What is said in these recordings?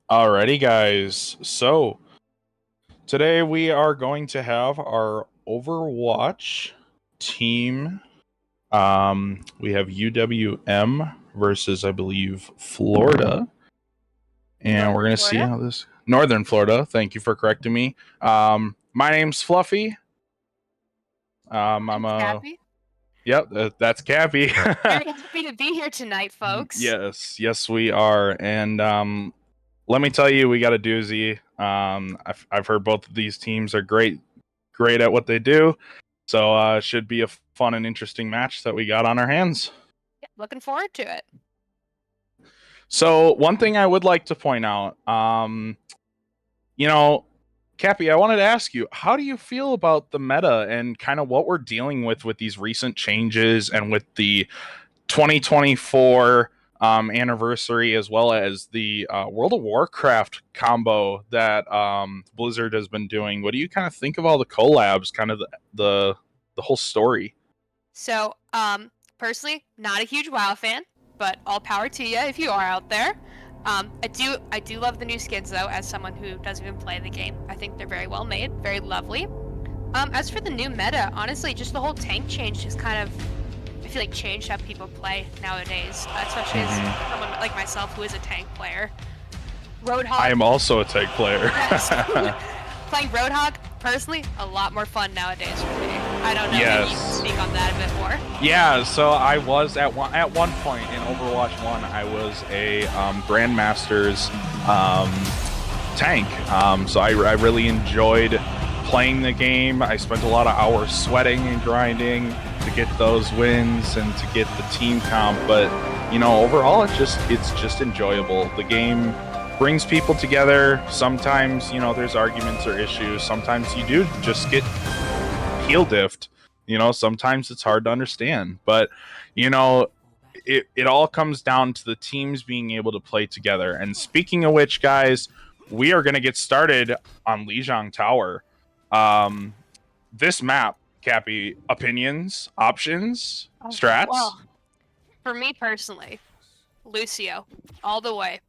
Alrighty, guys. So today we are going to have our Overwatch team. We have UWM versus, I believe, Florida, and we're Northern gonna see Florida. how this Northern Florida. Thank you for correcting me. My name's Fluffy. I'm a Happy. Yep, that's Cappy. Very happy to be here tonight, folks. Yes, we are, and let me tell you, we got a doozy. I've heard both of these teams are great at what they do. So should be a fun and interesting match that we got on our hands. Yeah, looking forward to it. So one thing I would like to point out, Cappy, I wanted to ask you, how do you feel about the meta and kind of what we're dealing with these recent changes and with the 2024 anniversary, as well as the World of Warcraft combo that Blizzard has been doing? What do you kind of think of all the collabs, kind of the whole story? So, personally, not a huge WoW fan, but all power to you if you are out there. I do love the new skins though. As someone who doesn't even play the game, I think they're very well made, very lovely. As for the new meta, honestly, just the whole tank change just kind of, I feel like, changed how people play nowadays, especially as someone like myself who is a tank player. Roadhog. I am also a tank player. Playing Roadhog, personally, a lot more fun nowadays for me. I don't know. Yes. Maybe you can speak on that a bit more. Yeah, so I was at one point in Overwatch 1, I was a Grandmaster's tank. So I really enjoyed playing the game. I spent a lot of hours sweating and grinding to get those wins and to get the team comp. But overall, it's just enjoyable. The game brings people together. Sometimes there's arguments or issues. Sometimes you do just get heel diffed. Sometimes it's hard to understand, but it all comes down to the teams being able to play together. And speaking of which, guys, we are going to get started on Lijiang Tower. This map, Cappy, opinions, options, strats? Well, for me personally, Lucio, all the way.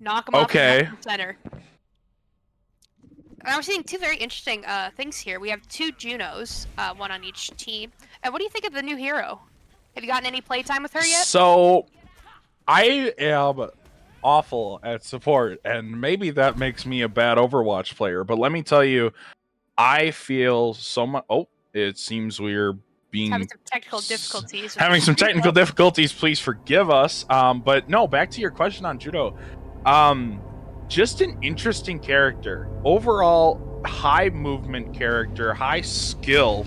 Knock him off the center. And I'm seeing two very interesting things here. We have two Junos, one on each team. And what do you think of the new hero? Have you gotten any playtime with her yet? So, I am awful at support, and maybe that makes me a bad Overwatch player. But let me tell you, I feel so much. Oh, it seems we're being having some technical difficulties. Having some technical difficulties. Please forgive us. But no, back to your question on Judo. Just an interesting character. Overall, high movement character, high skill.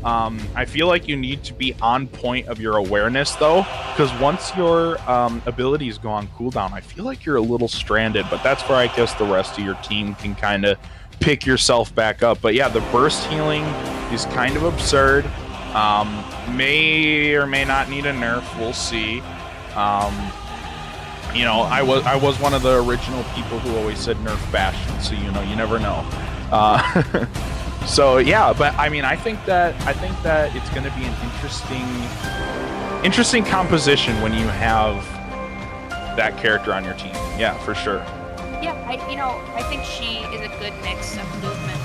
I feel like you need to be on point of your awareness, though, because once your abilities go on cooldown, I feel like you're a little stranded, but that's where I guess the rest of your team can kind of pick yourself back up. But yeah, the burst healing is kind of absurd. May or may not need a nerf. We'll see. I was one of the original people who always said nerf Bastion, so you never know. So yeah, but I mean, I think that it's going to be an interesting composition when you have that character on your team. Yeah, for sure. Yeah, I think she is a good mix of movement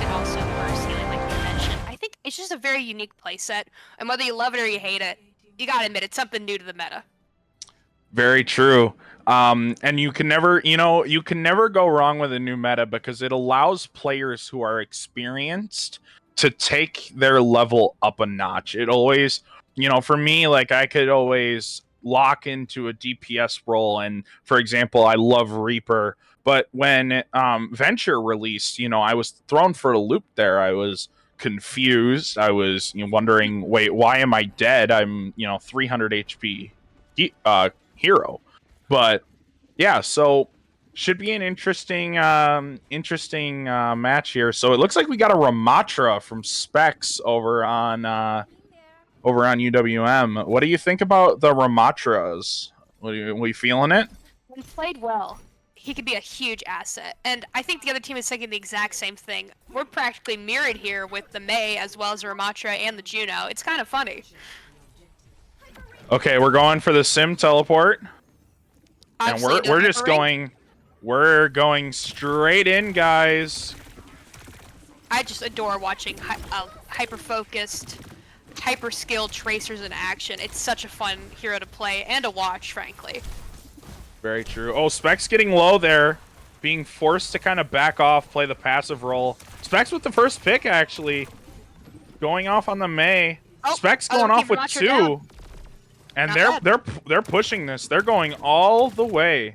and also burst healing, like you mentioned. I think it's just a very unique playset, and whether you love it or you hate it, you gotta admit it's something new to the meta. Very true. And you can never go wrong with a new meta because it allows players who are experienced to take their level up a notch. It always, for me, like I could always lock into a DPS role. And for example, I love Reaper, but when Venture released, I was thrown for a loop there. I was confused. I was wondering, wait, why am I dead? I'm 300 HP hero. But yeah, so should be an interesting match here. So it looks like we got a Ramatra from Specs over on UWM. What do you think about the Ramatras? Are you feeling it? When played well, he could be a huge asset. And I think the other team is thinking the exact same thing. We're practically mirrored here with the Mei as well as the Ramatra and the Juno. It's kind of funny. Okay, we're going for the Sim teleport. And we're just going We're going straight in, guys. I just adore watching hyper-focused, hyper-skilled tracers in action. It's such a fun hero to play and to watch, frankly. Very true. Oh, Specs getting low there. Being forced to kind of back off, play the passive role. Specs with the first pick, actually. Going off on the Mei. Specs going off with 2. Down. And Not they're pushing this. They're going all the way.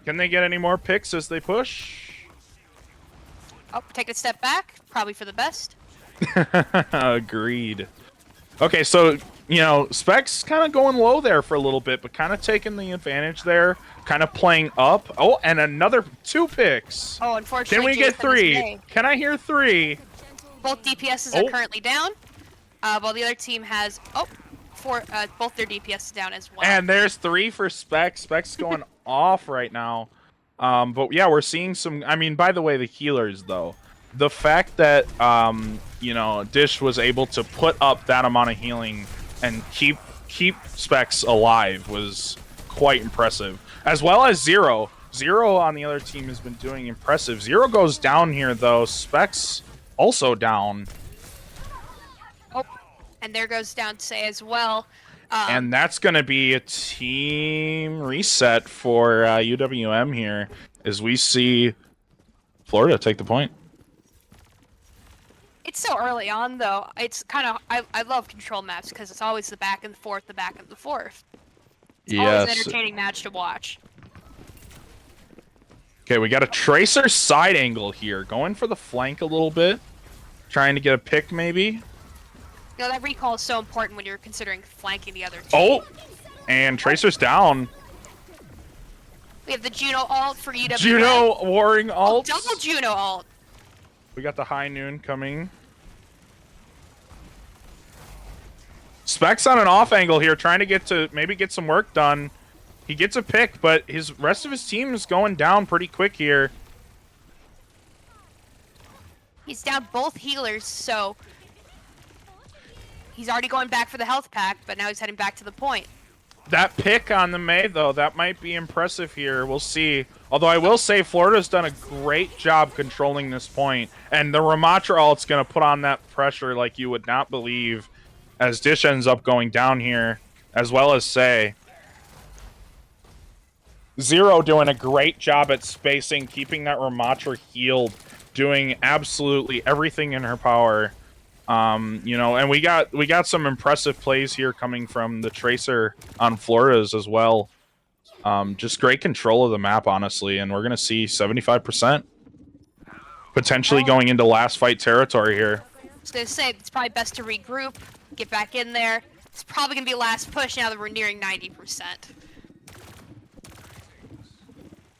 Can they get any more picks as they push? Oh, take a step back. Probably for the best. Agreed. Okay, so, you know, Specs kind of going low there for a little bit, but kind of taking the advantage there. Kind of playing up. Oh, and another 2 picks. Oh, unfortunately, Can we get 3? Can I hear 3? Both DPSs are currently down. While the other team has... Oh, both their DPS down as well. And there's 3 for Specs. Specs going off right now. But yeah, we're seeing some... I mean, by the way, the healers, though. The fact that, you know, Dish was able to put up that amount of healing and keep Specs alive was quite impressive. As well as Zero. Zero on the other team has been doing impressive. Zero goes down here, though. Specs also down. Oh, and there goes down Say as well. And that's going to be a team reset for UWM here as we see Florida take the point. It's so early on, though. It's kind of... I love control maps because it's always the back and forth, the back and the forth. It's always an entertaining match to watch. Okay, we got a Tracer side angle here. Going for the flank a little bit. Trying to get a pick, maybe. You know, that recall is so important when you're considering flanking the other team. Oh! And Tracer's down. We have the Juno ult for UWM. Juno warring ult. Oh, double Juno ult. We got the High Noon coming. Specs on an off angle here, trying to get some work done. He gets a pick, but his rest of his team is going down pretty quick here. He's down both healers, so he's already going back for the health pack, but now he's heading back to the point. That pick on the Mei, though, that might be impressive here. We'll see. Although I will say Florida's done a great job controlling this point, and the Ramatra ult's going to put on that pressure like you would not believe as Dish ends up going down here, as well as Say. Zero doing a great job at spacing, keeping that Ramatra healed, doing absolutely everything in her power. You know, and we got some impressive plays here coming from the Tracer on Florida's as well. Just great control of the map, honestly, and we're gonna see 75% potentially going into last fight territory here. I was gonna say it's probably best to regroup, get back in there. It's probably gonna be last push now that we're nearing 90%.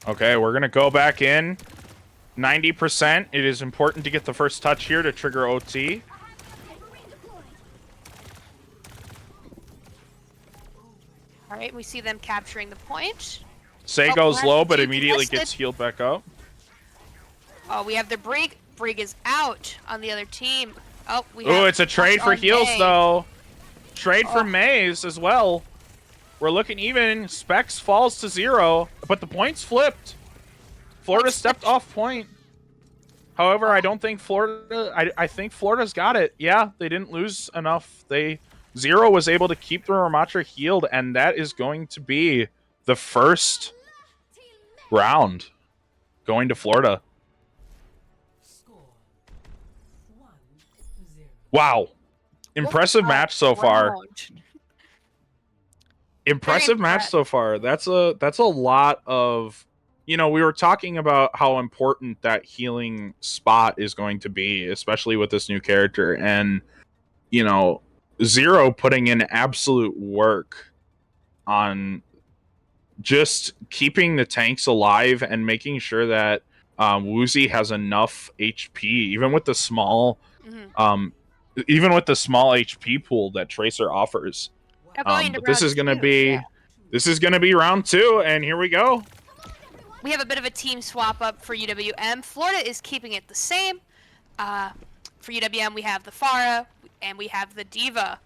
Okay, we're gonna go back in. 90%. It is important to get the first touch here to trigger OT. All right, we see them capturing the point. Say goes low, but immediately gets healed back up. Oh, we have the Brig. Brig is out on the other team. Oh, Ooh, it's a trade for heals, though. Trade for Maze as well. We're looking even. Specs falls to 0, but the point's flipped. Florida stepped off point. However, I don't think Florida... I think Florida's got it. Yeah, they didn't lose enough. Zero was able to keep the Ramatra healed, and that is going to be the first round going to Florida. Wow. Impressive match so far. Impressive match so far. That's a lot of... You know, we were talking about how important that healing spot is going to be, especially with this new character. And, you know, Zero putting in absolute work on just keeping the tanks alive and making sure that Woozy has enough HP, even with the small, HP pool that Tracer offers. But this is gonna be round 2, and here we go. We have a bit of a team swap up for UWM. Florida is keeping it the same. For UWM, we have the Pharah and we have the Diva.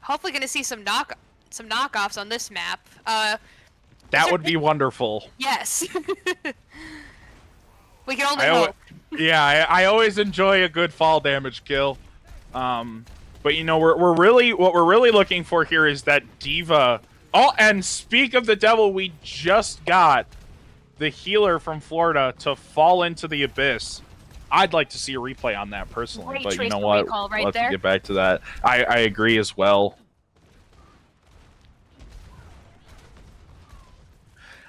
Hopefully, going to see some knockoffs on this map. That would be wonderful. Yes. We can only I hope. Yeah, I always enjoy a good fall damage kill. But you know, what we're really looking for here is that diva. Oh, and speak of the devil, we just got the healer from Florida to fall into the abyss. I'd like to see a replay on that personally, Great but you know traceable what? recall right We'll have there. to get back to that. I agree as well.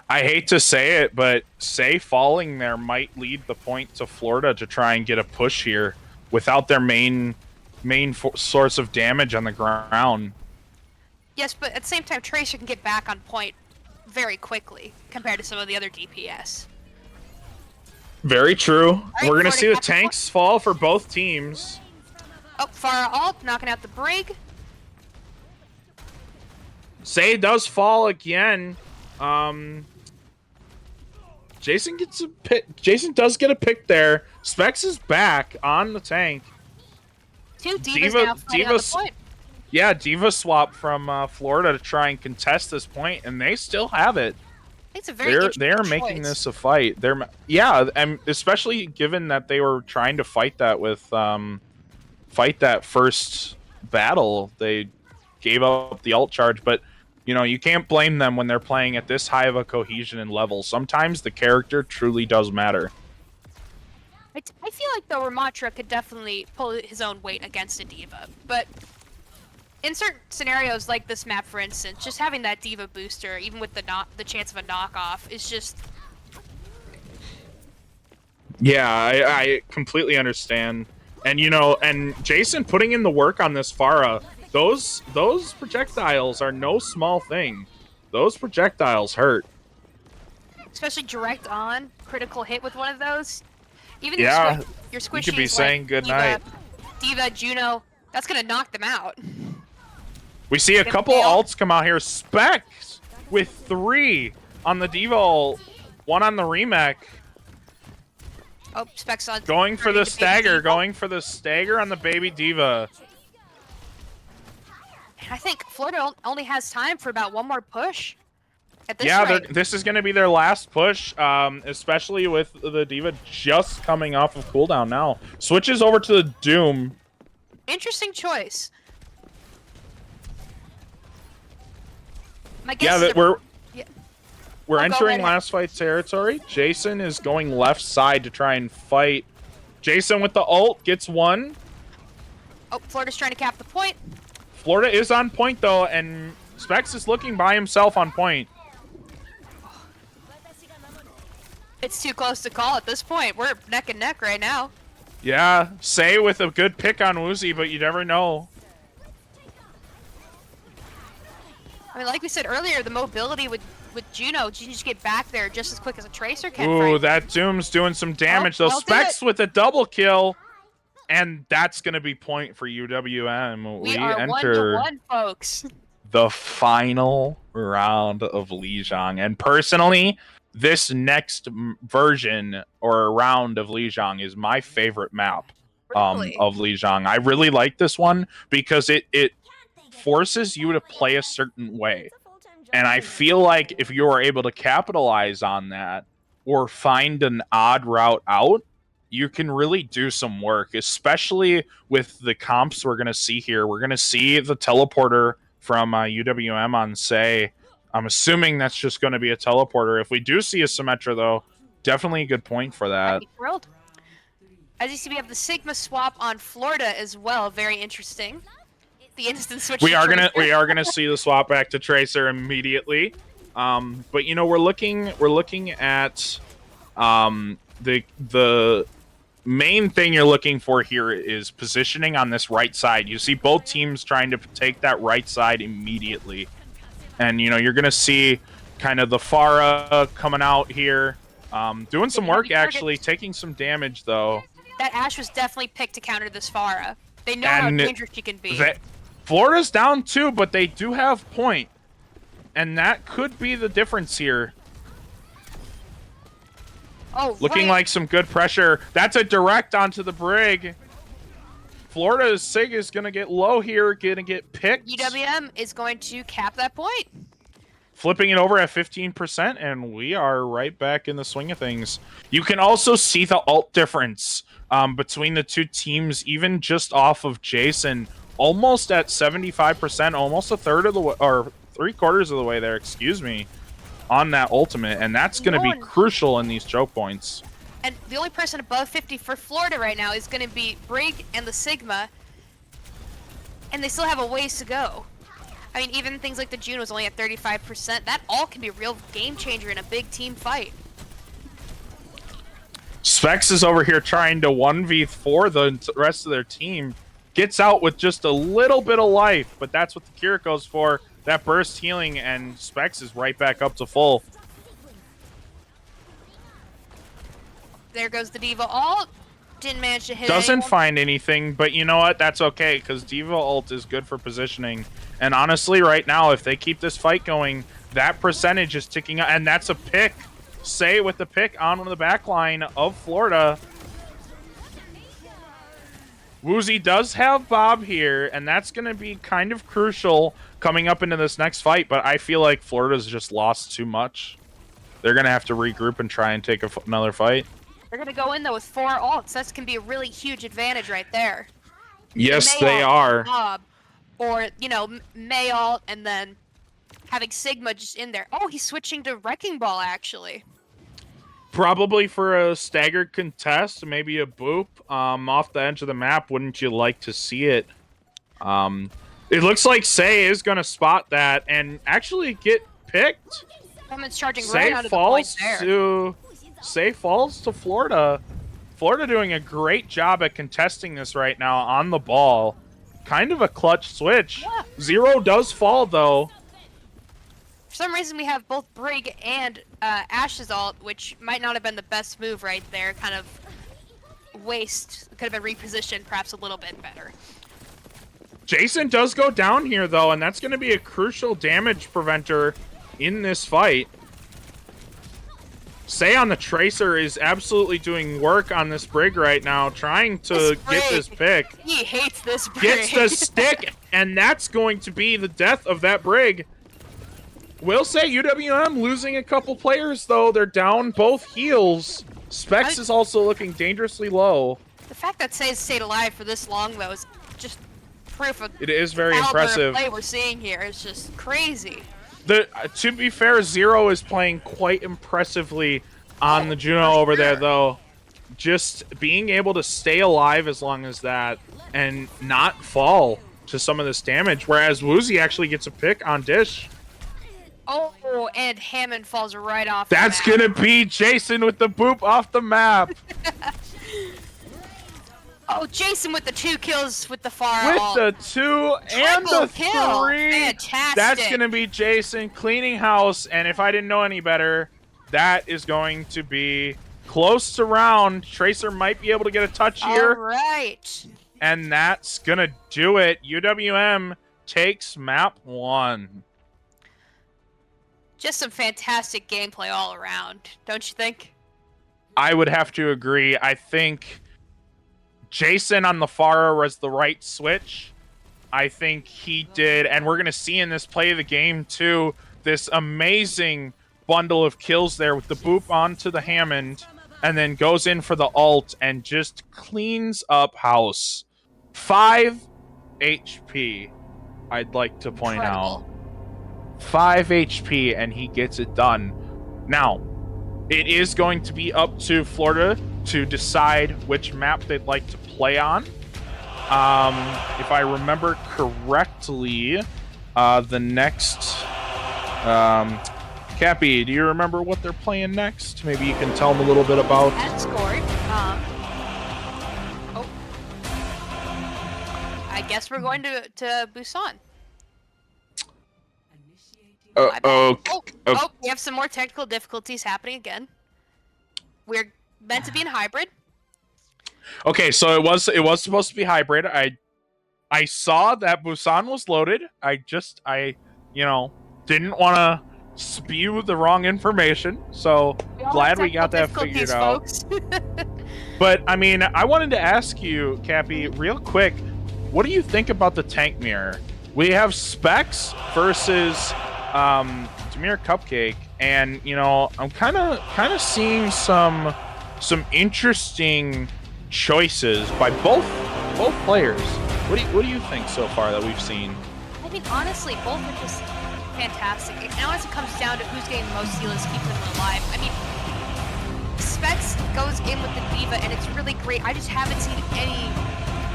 I hate to say it, but Say falling there might lead the point to Florida to try and get a push here without their main source of damage on the ground. Yes, but at the same time, Tracer can get back on point very quickly compared to some of the other DPS. Very true. Right, We're going to see the Florida tanks fall for both teams. Oh, Pharah ult, knocking out the Brig. Say does fall again. Jason gets a pick. Jason does get a pick there. Specs is back on the tank. Two Divas now fighting on the point. Yeah, Diva swap from Florida to try and contest this point, and they still have it. It's a very they're making this a fight. And especially given that they were trying to fight that with fight that first battle, they gave up the ult charge, but you know, you can't blame them when they're playing at this high of a cohesion and level. Sometimes the character truly does matter. I feel like though Ramatra could definitely pull his own weight against a diva, but in certain scenarios like this map, for instance, just having that diva booster, even with the chance of a knockoff, is just. Yeah, I completely understand, and you know, and Jason putting in the work on this Pharah. Those projectiles are no small thing. Those projectiles hurt. Especially direct on, critical hit with one of those. Even yeah, your squishies, you could be saying good night. Diva, Juno, that's gonna knock them out. We see a couple ults come out here. Specs with 3 on the Diva ult, 1 on the remake. Oh, Specs on. Going for the stagger. Going for the stagger on the baby Diva. I think Florida only has time for about one more push. At this rate. This is going to be their last push, especially with the Diva just coming off of cooldown now. Switches over to the Doom. Interesting choice. My guess is we're entering last fight territory. Jason is going left side to try and fight. Jason with the ult gets 1. Oh, Florida's trying to cap the point. Florida is on point, though, and Specs is looking by himself on point. It's too close to call at this point. We're neck and neck right now. Yeah, Say with a good pick on Woozy, but you never know. I mean, like we said earlier, the mobility with Juno, you can just get back there just as quick as a Tracer can. Ooh, that Doom's doing some damage, though. Specs with a double kill. And that's going to be point for UWM. We are enter 1-1, folks. The final round of Lijiang. And personally, this next version or round of Lijiang is my favorite map of Lijiang. I really like this one because it forces you to play a certain way. And I feel like if you are able to capitalize on that or find an odd route out, you can really do some work, especially with the comps we're going to see here. We're going to see the teleporter from UWM on Say. I'm assuming that's just going to be a teleporter. If we do see a Symmetra, though, definitely a good point for that. I'd be thrilled. As you see, we have the Sigma swap on Florida as well. Very interesting. The instant switch. We are gonna see the swap back to Tracer immediately. But you know, we're looking at the main thing you're looking for here is positioning on this right side. You see both teams trying to take that right side immediately. And, you know, you're going to see kind of the Pharah coming out here, doing some work, actually, taking some damage, though. That Ashe was definitely picked to counter this Pharah. They know how dangerous she can be. Florida's down, too, but they do have point. And that could be the difference here. Oh, looking like some good pressure. That's a direct onto the Brig. Florida's Sig is going to get low here, going to get picked. UWM is going to cap that point. flipping it over at 15%, and we are right back in the swing of things. You can also see the ult difference between the two teams, even just off of Jason, almost at 75%, almost a third of the way, or 3/4 of the way there, excuse me, on that ultimate, and that's going to be crucial in these choke points. And the only person above 50 for Florida right now is going to be Brig and the Sigma, and they still have a ways to go. I mean, even things like the June was only at 35%. That all can be a real game changer in a big team fight. Specs is over here trying to 1v4 the rest of their team. Gets out with just a little bit of life, but that's what the Kira goes for. That burst healing, and Specs is right back up to full. There goes the Diva ult. Didn't manage to hit Doesn't anyone. find anything, but you know what? That's okay, because Diva ult is good for positioning. And honestly, right now, if they keep this fight going, that percentage is ticking up, and that's a pick. Say with the pick on the back line of Florida. Woozy does have Bob here, and that's going to be kind of crucial coming up into this next fight, but I feel like Florida's just lost too much. They're going to have to regroup and try and take another fight. They're going to go in, though, with 4 ults. That's going to be a really huge advantage right there. Yes, they are. Bob, or, you know, May ult, and then having Sigma just in there. Oh, he's switching to Wrecking Ball, actually. Probably for a staggered contest, maybe a boop off the edge of the map. Wouldn't you like to see it? It looks like Say is going to spot that and actually get picked. Someone's charging right out of the point there. Say falls to Florida. Florida doing a great job at contesting this right now on the ball. Kind of a clutch switch. Yeah. Zero does fall, though. For some reason, we have both Brig and Ash's ult, which might not have been the best move right there. Kind of waste. Could have been repositioned perhaps a little bit better. Jason does go down here, though, and that's going to be a crucial damage preventer in this fight. Say on the Tracer is absolutely doing work on this Brig right now, trying to get this pick. He hates this Brig. Gets the stick, and that's going to be the death of that Brig. Will say UWM losing a couple players, though. They're down both heals. Specs is also looking dangerously low. The fact that Say's stayed alive for this long, though, is just proof of it is very the impressive. play we're seeing here. It's just crazy. To be fair, Zero is playing quite impressively on the Juno over there, though. Just being able to stay alive as long as that and not fall to some of this damage, whereas Woozy actually gets a pick on Dish. Oh, and Hammond falls right off. That's gonna be Jason with the boop off the map. Oh, Jason with the 2 kills with the far With ult. the 2 and the 3. Fantastic. That's gonna be Jason cleaning house, and if I didn't know any better, that is going to be close to round. Tracer might be able to get a touch here. All right. And that's gonna do it. UWM takes map 1. Just some fantastic gameplay all around, don't you think? I would have to agree. I think Jason on the Pharah was the right switch. I think he did, and we're going to see in this play of the game, too, this amazing bundle of kills there with the boop onto the Hammond, and then goes in for the ult and just cleans up house. 5 HP, I'd like to point out. 5 HP, and he gets it done. Now, it is going to be up to Florida to decide which map they'd like to play on. If I remember correctly, the next... Cappy, do you remember what they're playing next? Maybe you can tell them a little bit about... That scored. Oh. I guess we're going to Busan. We have some more technical difficulties happening again. We're meant to be in hybrid. Okay, so it was supposed to be hybrid. I saw that Busan was loaded. I didn't want to spew the wrong information. So glad we got that figured out. But I mean, I wanted to ask you, Cappy, real quick, what do you think about the tank mirror? We have Specs versus Smear Cupcake, and you know, I'm kind of seeing some interesting choices by both players. What do you think so far that we've seen? I think honestly, both are just fantastic. It honestly comes down to who's getting the most healers, keeping them alive. I mean, Specs goes in with the D.Va, and it's really great. I just haven't seen any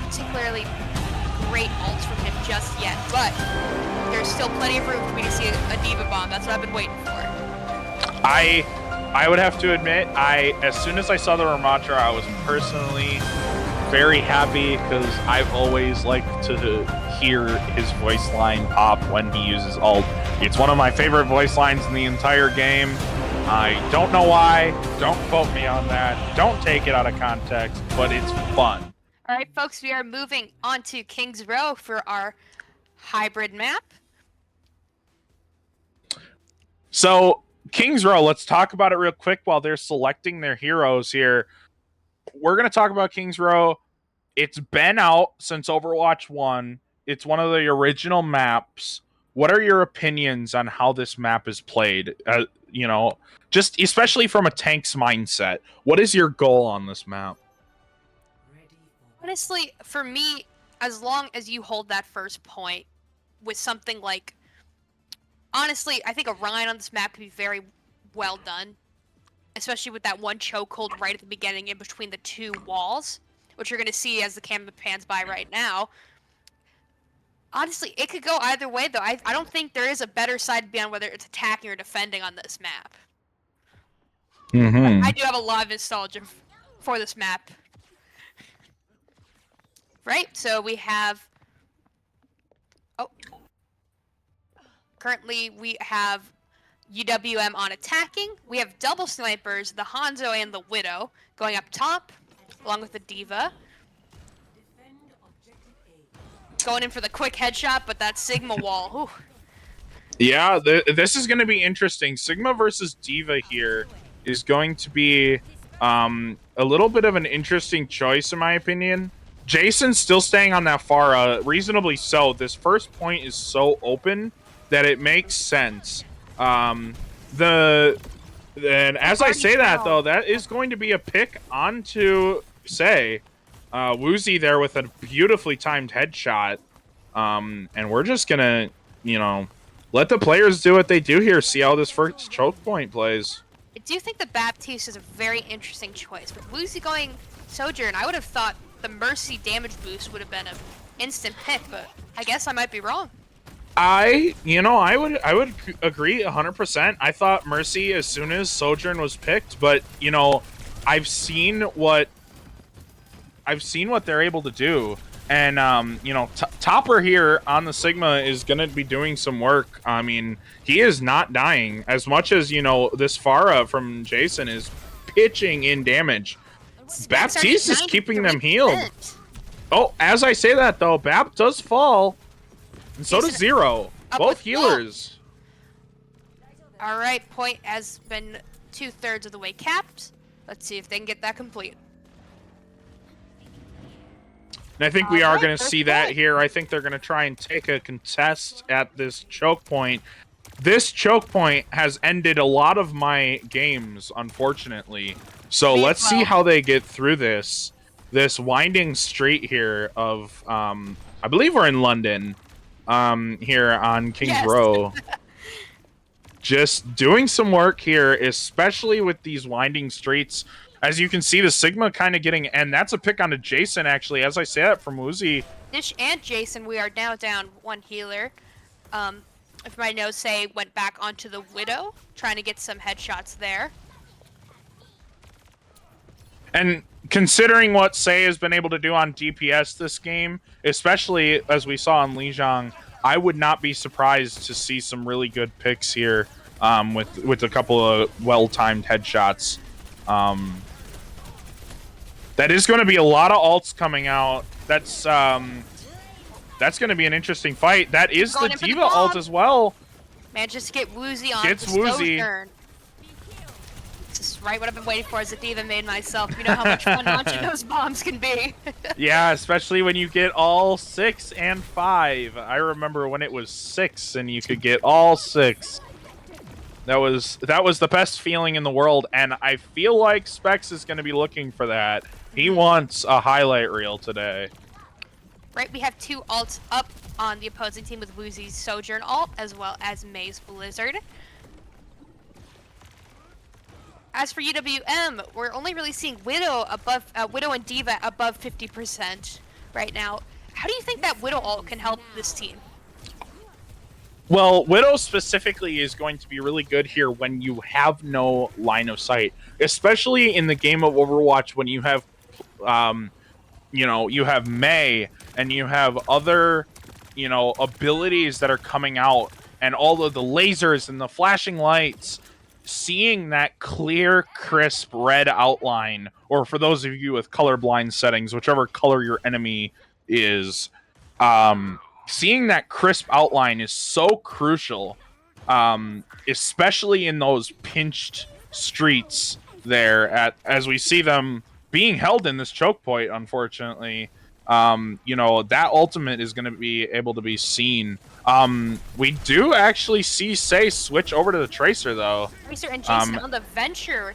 particularly great ults from him just yet, but there's still plenty of room for me to see a D.Va bomb. That's what I've been waiting for. I would have to admit, as soon as I saw the Ramatra, I was personally very happy because I've always liked to hear his voice line pop when he uses ult. It's one of my favorite voice lines in the entire game. I don't know why. Don't quote me on that. Don't take it out of context, but it's fun. All right, folks, we are moving on to King's Row for our hybrid map. So, King's Row, let's talk about it real quick while they're selecting their heroes here. We're going to talk about King's Row. It's been out since Overwatch 1. It's one of the original maps. What are your opinions on how this map is played? You know, just especially from a tank's mindset. What is your goal on this map? Honestly, for me, as long as you hold that first point with something like... Honestly, I think a Rhine on this map could be very well done. Especially with that one chokehold right at the beginning in between the two walls, which you're going to see as the camera pans by right now. Honestly, it could go either way, though. I don't think there is a better side to be on, whether it's attacking or defending on this map. Mm-hmm. I do have a lot of nostalgia for this map. Right, so we have... Oh. Currently, we have UWM on attacking. We have double snipers, the Hanzo and the Widow, going up top, along with the D.Va. Going in for the quick headshot, but that Sigma wall. Ooh. Yeah, this is going to be interesting. Sigma versus D.Va here is going to be a little bit of an interesting choice, in my opinion. Jason's still staying on that Pharah, reasonably so. This first point is so open that it makes sense. And as I say that, though, that is going to be a pick onto, say, Woozy there with a beautifully timed headshot. And we're just going to, you know, let the players do what they do here, see how this first choke point plays. I do think the Baptiste is a very interesting choice. With Woozy going Sojourn, I would have thought the Mercy damage boost would have been an instant pick, but I guess I might be wrong. I would agree 100%. I thought Mercy as soon as Sojourn was picked, but you know, I've seen what they're able to do, and you know, Topper here on the Sigma is gonna be doing some work. I mean, he is not dying as much as, you know, this Pharah from Jason is pitching in damage. Baptiste is keeping them healed. Oh, as I say that though, Bap does fall. And so does Zero. Both healers. All right, point has been 2/3 of the way capped. Let's see if they can get that complete. And I think we are going to see that here. I think they're going to try and take a contest at this choke point. This choke point has ended a lot of my games, unfortunately. So let's see how they get through this winding street here of, I believe we're in London, here on King's Row. Just doing some work here, especially with these winding streets. As you can see, the Sigma kind of getting, and that's a pick onto Jason, actually. As I say that from Woozy. Dish and Jason, we are now down one healer. If my nose say went back onto the Widow, trying to get some headshots there. And considering what Say has been able to do on DPS this game, especially as we saw on Lijiang, I would not be surprised to see some really good picks here with a couple of well-timed headshots. That is going to be a lot of ults coming out. That's going to be an interesting fight. That is the D.Va ult as well. Manages to get Woozy on. Gets Woozy. This is right what I've been waiting for as a D.Va main myself. You know how much fun launching those bombs can be. Yeah, especially when you get all 6 and 5. I remember when it was 6 and you could get all 6. That was the best feeling in the world, and I feel like Specs is going to be looking for that. He wants a highlight reel today. Right, we have 2 alts up on the opposing team with Woozy's Sojourn alt, as well as May's Blizzard. As for UWM, we're only really seeing Widow and Diva above 50% right now. How do you think that Widow ult can help this team? Well, Widow specifically is going to be really good here when you have no line of sight, especially in the game of Overwatch when you have, you have May and you have other, abilities that are coming out and all of the lasers and the flashing lights. Seeing that clear, crisp red outline, or for those of you with colorblind settings, whichever color your enemy is, seeing that crisp outline is so crucial, especially in those pinched streets there as we see them being held in this choke point, unfortunately. That ultimate is going to be able to be seen. We do actually see Say switch over to the Tracer, though. Tracer and Jason on the Venture.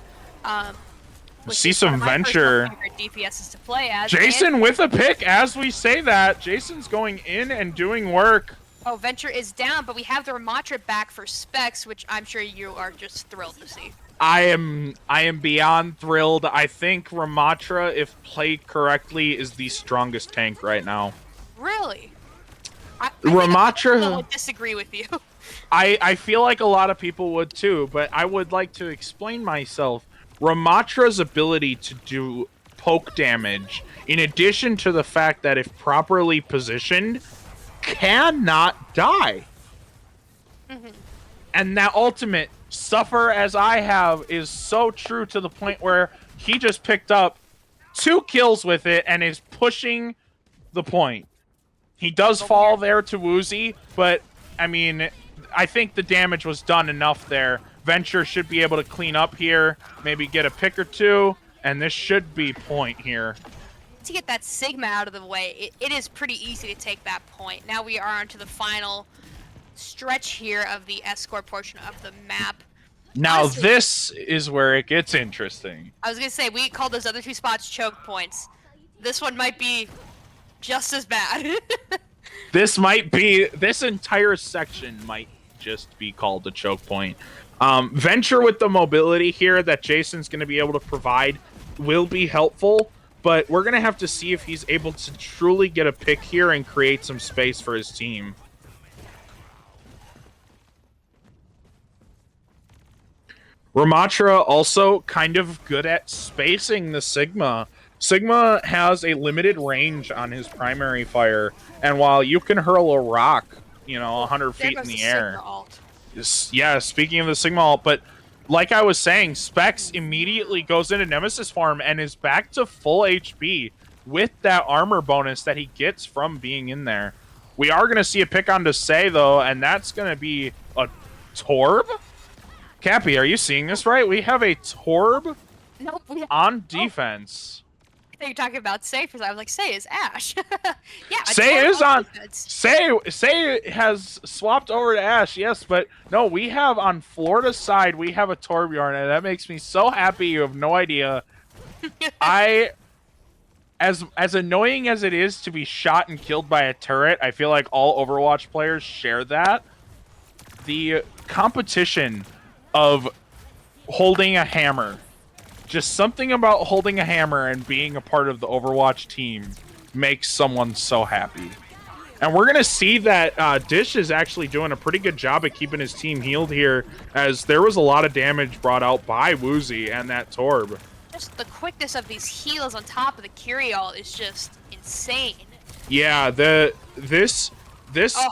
See some Venture. DPSs to play as. Jason with a pick as we say that. Jason's going in and doing work. Oh, Venture is down, but we have the Ramatra back for Specs, which I'm sure you are just thrilled to see. I am beyond thrilled. I think Ramatra, if played correctly, is the strongest tank right now. Really? Ramatra. I would disagree with you. I feel like a lot of people would too, but I would like to explain myself. Ramatra's ability to do poke damage, in addition to the fact that if properly positioned, cannot die. And that ultimate, suffer as I have, is so true to the point where he just picked up 2 kills with it and is pushing the point. He does fall there to Woozy, but I mean, I think the damage was done enough there. Venture should be able to clean up here, maybe get a pick or 2, and this should be point here. To get that Sigma out of the way, it is pretty easy to take that point. Now we are onto the final stretch here of the escort portion of the map. Now honestly, this is where it gets interesting. I was gonna say, we called those other 2 spots choke points. This one might be just as bad. This entire section might just be called a choke point. Venture with the mobility here that Jason's going to be able to provide will be helpful, but we're going to have to see if he's able to truly get a pick here and create some space for his team. Ramatra also kind of good at spacing the Sigma. Sigma has a limited range on his primary fire, and while you can hurl a rock, 100 feet in the air. Yeah, speaking of the Sigma ult, but like I was saying, Specs immediately goes into Nemesis farm and is back to full HP with that armor bonus that he gets from being in there. We are going to see a pick on to Say, though, and that's going to be a Torb? Cappy, are you seeing this right? We have a Torb on defense. You're talking about Say for I was like, Say is Ash. Yeah, Say is on Say has swapped over to Ash, yes, but no, we have on Florida's side, we have a Torbjorn, and that makes me so happy. You have no idea. As annoying as it is to be shot and killed by a turret, I feel like all Overwatch players share that. The competition of holding a hammer. Just something about holding a hammer and being a part of the Overwatch team makes someone so happy. And we're going to see that Dish is actually doing a pretty good job at keeping his team healed here, as there was a lot of damage brought out by Woozy and that Torb. Just the quickness of these heals on top of the Kyriall is just insane. Yeah, this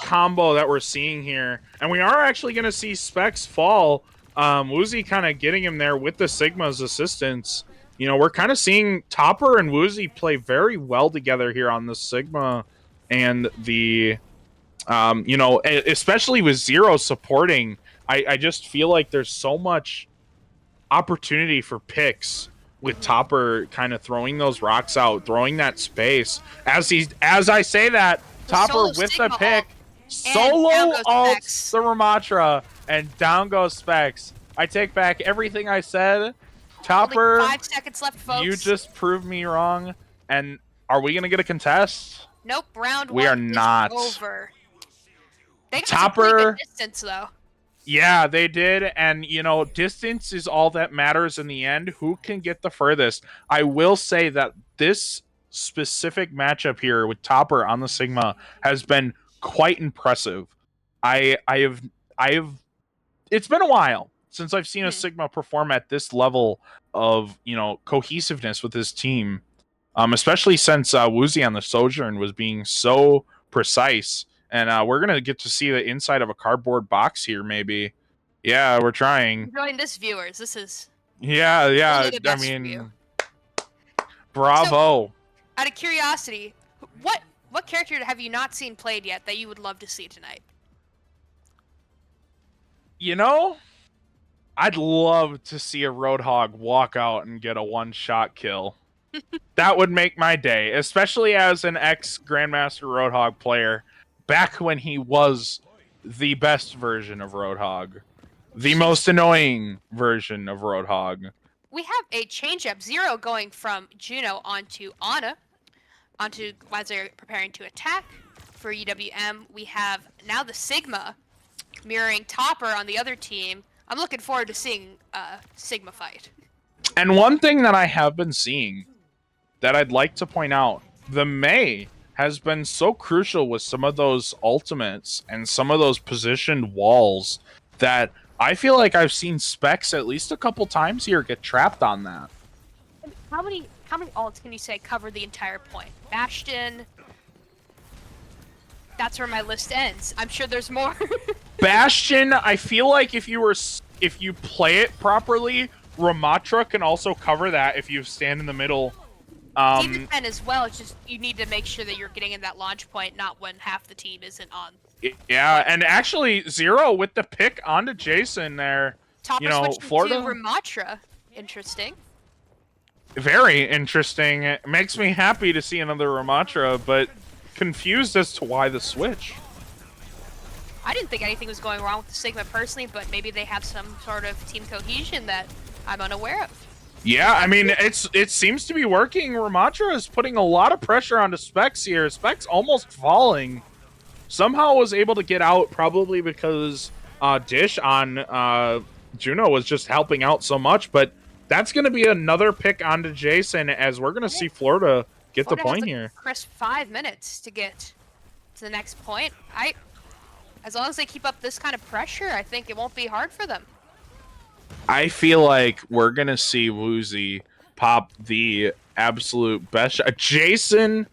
combo that we're seeing here, and we are actually going to see Specs fall. Woozy kind of getting him there with the Sigma's assistance. We're kind of seeing Topper and Woozy play very well together here on the Sigma, and the, especially with Zero supporting, I just feel like there's so much opportunity for picks with Topper kind of throwing those rocks out, throwing that space. As I say that, Topper with the pick. And down Solo goes ults Specs. the Ramatra, and down goes Specs. I take back everything I said. Topper, Only 5 seconds left, folks. you just proved me wrong. And are we gonna get a contest? Nope, round We 1 are not. is over. They got Topper, some pretty good distance, though. yeah, they did. And, you know, distance is all that matters in the end. Who can get the furthest? I will say that this specific matchup here with Topper on the Sigma has been quite impressive. I have it's been a while since I've seen a Sigma perform at this level of, you know, cohesiveness with his team. Especially since Woozy on the Sojourn was being so precise. And we're going to get to see the inside of a cardboard box here, maybe. Yeah, we're trying. Enjoying this, viewers. This is Yeah. only the I best mean, bravo. So, out of curiosity, what character have you not seen played yet that you would love to see tonight? You know, I'd love to see a Roadhog walk out and get a one-shot kill. That would make my day, especially as an ex-Grandmaster Roadhog player, back when he was the best version of Roadhog. The most annoying version of Roadhog. We have a change-up, Zero going from Juno onto Ana, onto as they're preparing to attack. For UWM, we have now the Sigma mirroring Topper on the other team. I'm looking forward to seeing Sigma fight. And one thing that I have been seeing that I'd like to point out, the Mei has been so crucial with some of those ultimates and some of those positioned walls that I feel like I've seen Specs at least a couple times here get trapped on that. How many ults can you say cover the entire point? Bastion. That's where my list ends. I'm sure there's more. Bastion, I feel like if you play it properly, Ramatra can also cover that if you stand in the middle. Even 10 as well. It's just you need to make sure that you're getting in that launch point, not when half the team isn't on. Yeah, and actually Zero with the pick onto Jason there. Topper you know, switching Florida. to Ramatra. Interesting. Very interesting. It makes me happy to see another Ramatra, but confused as to why the switch. I didn't think anything was going wrong with the Sigma personally, but maybe they have some sort of team cohesion that I'm unaware of. Yeah, I mean, it seems to be working. Ramatra is putting a lot of pressure onto Specs here. Specs almost falling. Somehow was able to get out, probably because Dish on Juno was just helping out so much, but that's going to be another pick onto Jason as we're going to see Florida get the point here. Crisp 5 minutes to get to the next point. As long as they keep up this kind of pressure, I think it won't be hard for them. I feel like we're going to see Woozy pop the absolute best shot. Jason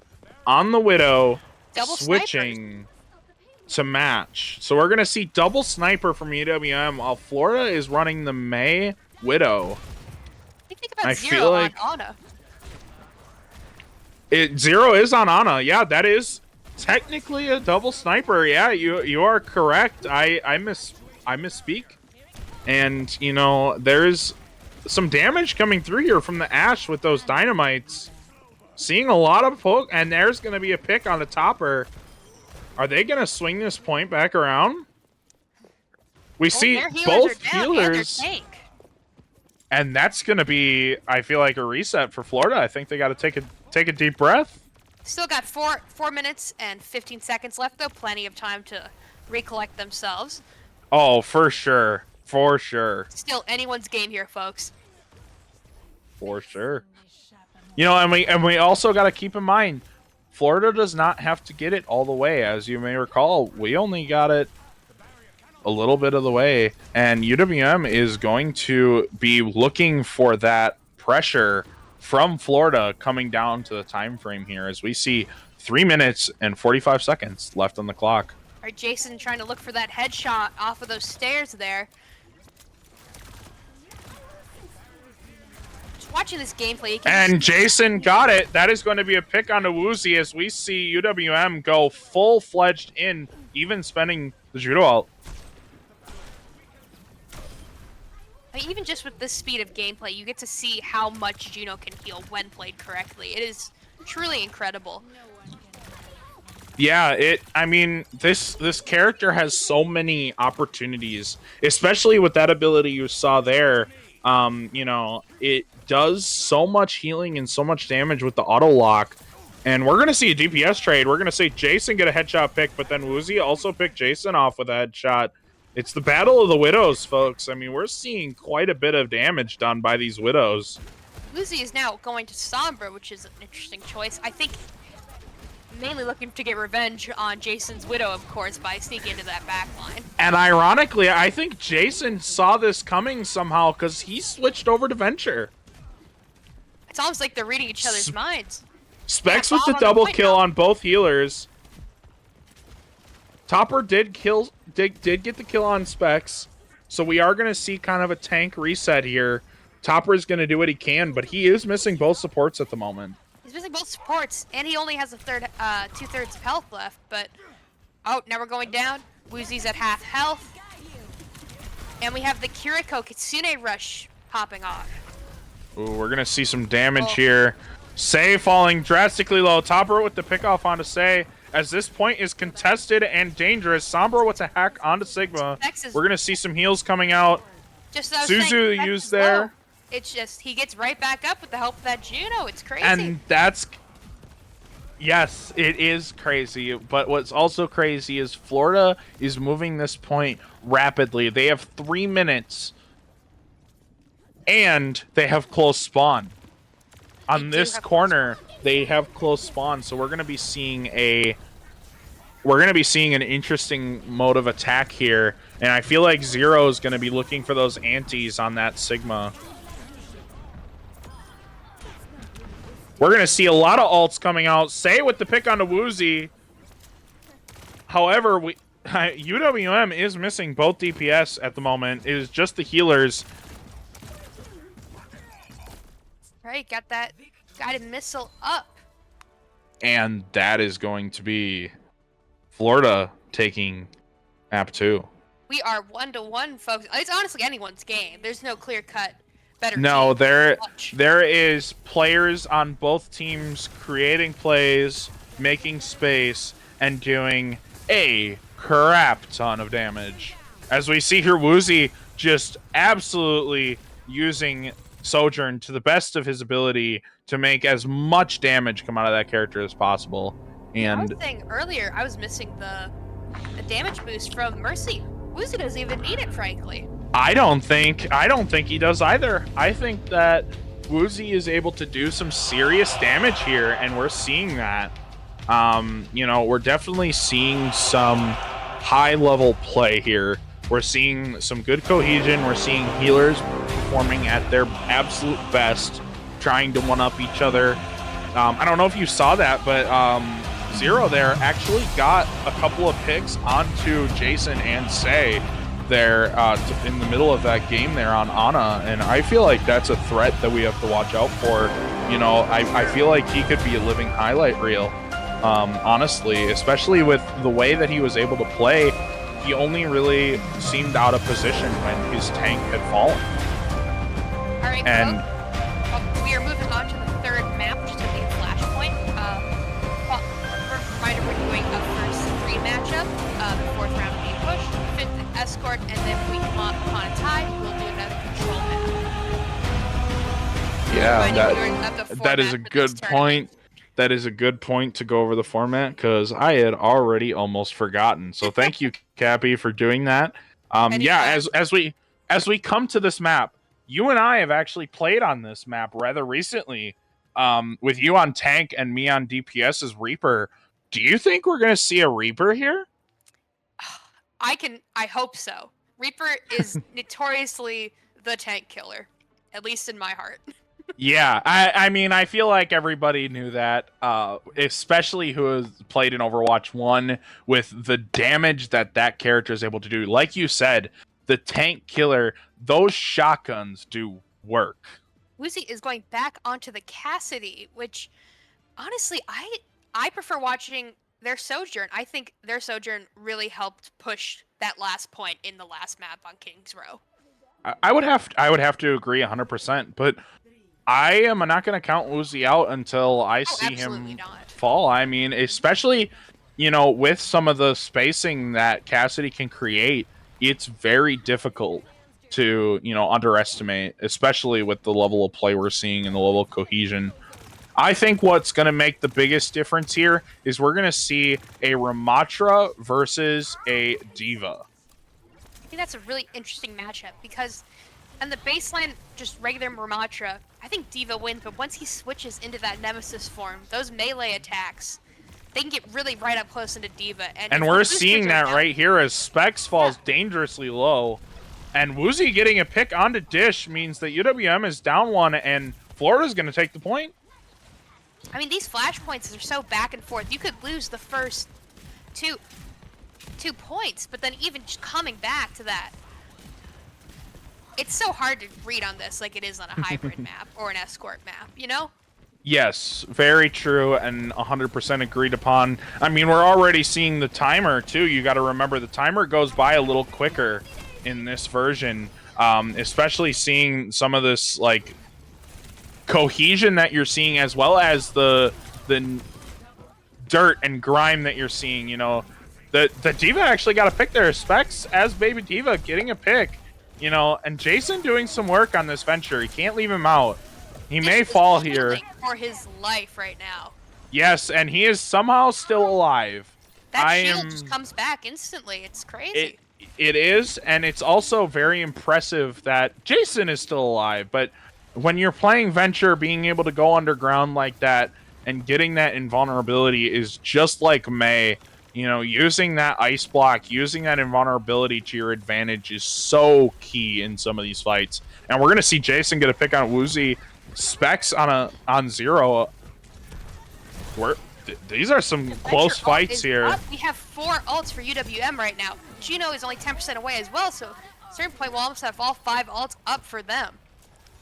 on the Widow, Double switching to match. So we're going to see double sniper from UWM while Florida is running the Mei Widow. Think about I Zero feel like on Ana. Zero is on Ana. Yeah, that is technically a double sniper. Yeah, you are correct. I misspeak. And, you know, there's some damage coming through here from the Ashe with those dynamites. Seeing a lot of poke, and there's going to be a pick on the Topper. Are they going to swing this point back around? We see both healers. And that's going to be, I feel like, a reset for Florida. I think they got to take a deep breath. Still got 4 minutes and 15 seconds left, though. Plenty of time to recollect themselves. Oh, for sure. For sure. Still anyone's game here, folks. For sure. You know, and we also got to keep in mind, Florida does not have to get it all the way. As you may recall, we only got it a little bit of the way, and UWM is going to be looking for that pressure from Florida coming down to the time frame here as we see 3 minutes and 45 seconds left on the clock. All right, Jason trying to look for that headshot off of those stairs there. Just watching this gameplay. And Jason got it. That is going to be a pick on the Woozy as we see UWM go full-fledged in, even spending the Judo ult. Even just with this speed of gameplay, you get to see how much Juno can heal when played correctly. It is truly incredible. Yeah, I mean, this character has so many opportunities, especially with that ability you saw there. You know, it does so much healing and so much damage with the auto lock. And we're gonna see a DPS trade. We're gonna see Jason get a headshot pick, but then Woozy also pick Jason off with a headshot. It's the battle of the widows, folks. I mean, we're seeing quite a bit of damage done by these widows. Uzi is now going to Sombra, which is an interesting choice. I think mainly looking to get revenge on Jason's widow, of course, by sneaking into that back line. And ironically, I think Jason saw this coming somehow because he switched over to Venture. It's almost like they're reading each other's minds. Specs with the double kill on both healers. Topper did get the kill on Specs, so we are going to see kind of a tank reset here. Topper is going to do what he can, but he is missing both supports at the moment. He's missing both supports, and he only has a two-thirds of health left. But oh, now we're going down. Woozy's at half health, and we have the Kiriko Kitsune rush popping off. Ooh, we're going to see some damage here. Sei falling drastically low. Topper with the pickoff onto Sei. As this point is contested and dangerous, Sombra with a hack onto Sigma. We're going to see some heals coming out. Just Suzu used there. Low. It's just, he gets right back up with the help of that Juno. It's crazy. And that's... Yes, it is crazy. But what's also crazy is Florida is moving this point rapidly. They have 3 minutes. And they have close spawn. On this corner, they have close spawn. So we're going to be seeing an interesting mode of attack here. And I feel like Zero is going to be looking for those antis on that Sigma. We're going to see a lot of ults coming out. Sei with the pick onto Woozy. However, UWM is missing both DPS at the moment. It is just the healers. Right, got that guided missile up. And that is going to be Florida taking map 2. We are 1-1, folks. It's honestly anyone's game. There's no clear-cut better No, team. there is players on both teams creating plays, making space, and doing a crap ton of damage. As we see here, Woozy just absolutely using Sojourn to the best of his ability to make as much damage come out of that character as possible. And I was saying earlier, I was missing the damage boost from Mercy. Woozy doesn't even need it, frankly. I don't think he does either. I think that Woozy is able to do some serious damage here, and we're seeing that. You know, we're definitely seeing some high-level play here. We're seeing some good cohesion. We're seeing healers performing at their absolute best, trying to one-up each other. I don't know if you saw that, but Zero there actually got a couple of picks onto Jason and Sei there in the middle of that game there on Ana, and I feel like that's a threat that we have to watch out for. You know, I feel like he could be a living highlight reel, honestly, especially with the way that he was able to play. He only really seemed out of position when his tank had fallen. All right, and we are moving on to the third map, which is going to be a Flashpoint. Reminder, we're doing a first 3 matchup, the 4th round being pushed, 5th escort, and then if we come upon a tie, we'll do another control map. Yeah, that is a good point. That is a good point to go over the format, because I had already almost forgotten. So thank you, Cappy, for doing that. Yeah, as we come to this map, you and I have actually played on this map rather recently, with you on tank and me on DPS as Reaper. Do you think we're going to see a Reaper here? I hope so. Reaper is notoriously the tank killer, at least in my heart. Yeah, I mean, I feel like everybody knew that, especially who has played in Overwatch 1 with the damage that character is able to do. Like you said, the tank killer, those shotguns do work. Woozy is going back onto the Cassidy, which, honestly, I prefer watching their Sojourn. I think their Sojourn really helped push that last point in the last map on King's Row. I would have to agree 100%, but I am not going to count Woozy out until I see him fall. I mean, especially you know, with some of the spacing that Cassidy can create, it's very difficult to, you know, underestimate, especially with the level of play we're seeing and the level of cohesion. I think what's going to make the biggest difference here is we're going to see a Ramatra versus a Diva. I think that's a really interesting matchup because on the baseline, just regular Ramatra, I think Diva wins, but once he switches into that Nemesis form, those melee attacks, they can get really right up close into Diva. And we're seeing that right here as Specs falls dangerously low. And Woozy getting a pick onto Dish means that UWM is down one and Florida's going to take the point. I mean, these flashpoints are so back and forth. You could lose the first two points, but then even just coming back to that, it's so hard to read on this like it is on a hybrid map or an escort map, you know? Yes, very true and 100% agreed upon. I mean, we're already seeing the timer too. You got to remember the timer goes by a little quicker in this version, especially seeing some of this like cohesion that you're seeing, as well as the dirt and grime that you're seeing. You know, the Diva actually got a pick there. Specs as Baby Diva getting a pick, you know, and Jason doing some work on this venture. He can't leave him out. He may fall here for his life right now. Yes, and he is somehow still alive. That shield just comes back instantly. It's crazy. It is, and it's also very impressive that Jason is still alive. But when you're playing Venture, being able to go underground like that and getting that invulnerability is just like May. You know, using that ice block, using that invulnerability to your advantage is so key in some of these fights. And we're going to see Jason get a pick on Woozy. Specs on zero. These are some close fights here. Up. We have 4 ults for UWM right now. Gino is only 10% away as well, so at a certain point we'll almost have all 5 ults up for them.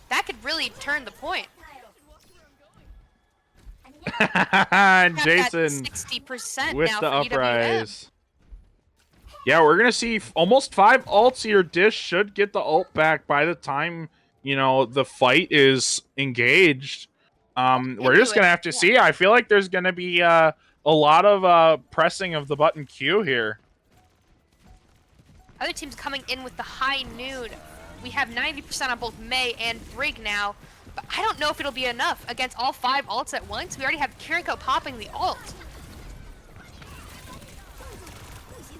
That could really turn the point. Jason 60% with now the for uprise. Yeah, we're gonna see almost 5 ults here. Dish should get the ult back by the time, you know, the fight is engaged. We're just gonna have to see. I feel like there's gonna be a lot of pressing of the button Q here. Other teams coming in with the high noon. We have 90% on both May and Brig now, but I don't know if it'll be enough against all 5 ults at once. We already have Kirinko popping the ult.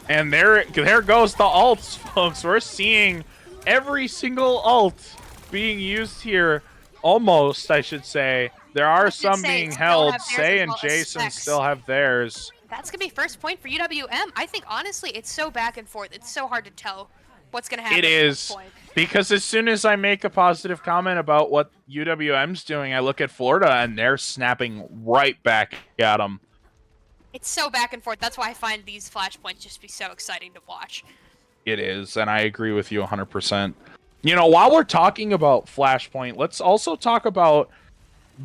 And there goes the ults, folks. We're seeing every single ult being used here. Almost, I should say. There are some being held. Say and Jason still have theirs. That's going to be first point for UWM. I think, honestly, it's so back and forth. It's so hard to tell what's going to happen. It is. Because as soon as I make a positive comment about what UWM's doing, I look at Florida and they're snapping right back at them. It's so back and forth. That's why I find these flashpoints just be so exciting to watch. It is, and I agree with you 100%. You know, while we're talking about Flashpoint, let's also talk about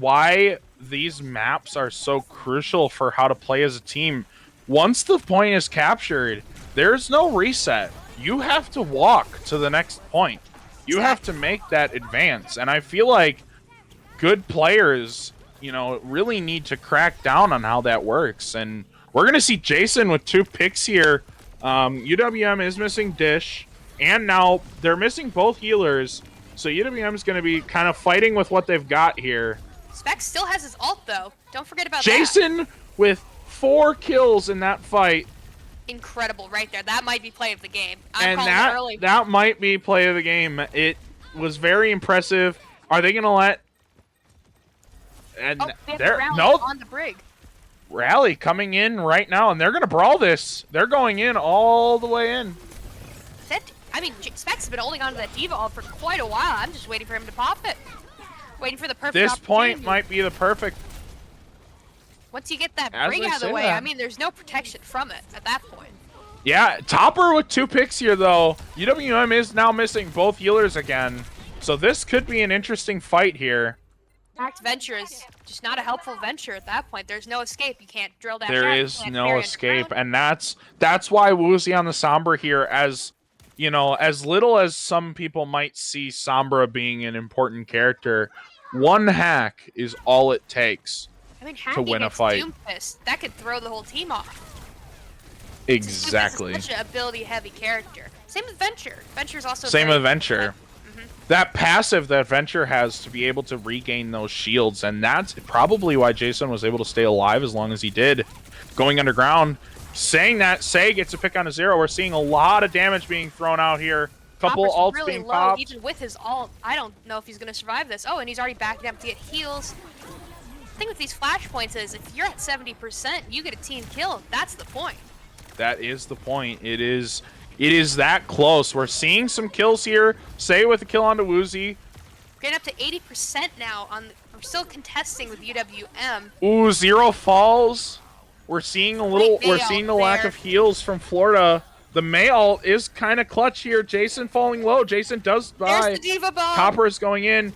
why these maps are so crucial for how to play as a team. Once the point is captured, there's no reset. You have to walk to the next point. You have to make that advance. And I feel like good players, you know, really need to crack down on how that works. And we're going to see Jason with 2 picks here. UWM is missing Dish. And now they're missing both healers. So UWM is going to be kind of fighting with what they've got here. Specs still has his ult, though. Don't forget about Jason that. with 4 kills in that fight. Incredible right there. That might be play of the game. And that might be play of the game. It was very impressive. Are they going to let... And they're on the Brig. Rally coming in right now, and they're going to brawl this. They're going in all the way in. I mean, Specs has been holding on to that Diva ult for quite a while. I'm just waiting for him to pop it. Waiting for the perfect This point might be the perfect... Once you get that Brig out of the way, I mean, there's no protection from it at that point. Yeah, Topper with 2 picks here, though. UWM is now missing both healers again. So this could be an interesting fight here. Act Venture is just not a helpful venture at that point. There's no escape. You can't drill that. There is no escape, and that's why Woozy on the Sombra here, as you know, as little as some people might see Sombra being an important character, 1 hack is all it takes to win a fight. Doomfist, that could throw the whole team off. Exactly. Such an ability-heavy character. Same with Venture. Venture's also same very with Venture. That passive that Venture has to be able to regain those shields, and that's probably why Jason was able to stay alive as long as he did. Going underground, saying that Say gets a pick on a 0. We're seeing a lot of damage being thrown out here. Couple Topper's ults really being low, popped. even with his ult. I don't know if he's going to survive this. Oh, and he's already backing up to get heals. The thing with these flashpoints is if you're at 70%, you get a team kill. That's the point. That is the point. It is that close. We're seeing some kills here. Say with a kill onto Woozy. Getting up to 80% now. We're still contesting with UWM. Ooh, 0 falls. We're seeing a little. We're seeing the lack of heals from Florida. The May ult is kind of clutch here. Jason falling low. Jason does die. There's the Diva Bomb. Copper is going in.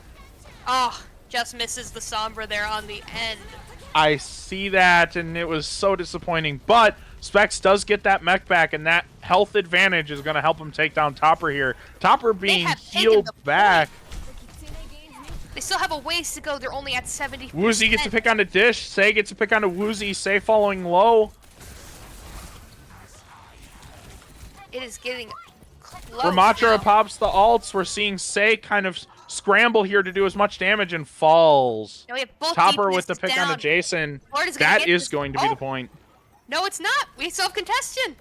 Oh, just misses the Sombra there on the end. I see that, and it was so disappointing. But Specs does get that mech back, and that health advantage is going to help him take down Topper here. Topper being healed back. They still have a ways to go. They're only at 70%. Woozy gets to pick on the Dish. Say gets to pick on the Woozy. Say following low. It is getting close. Ramatra pops the ults. We're seeing Say kind of scramble here to do as much damage and falls. Now we have both Topper with the pick down. on the Jason. That is going to be the point. No, it's not. We still have contestant.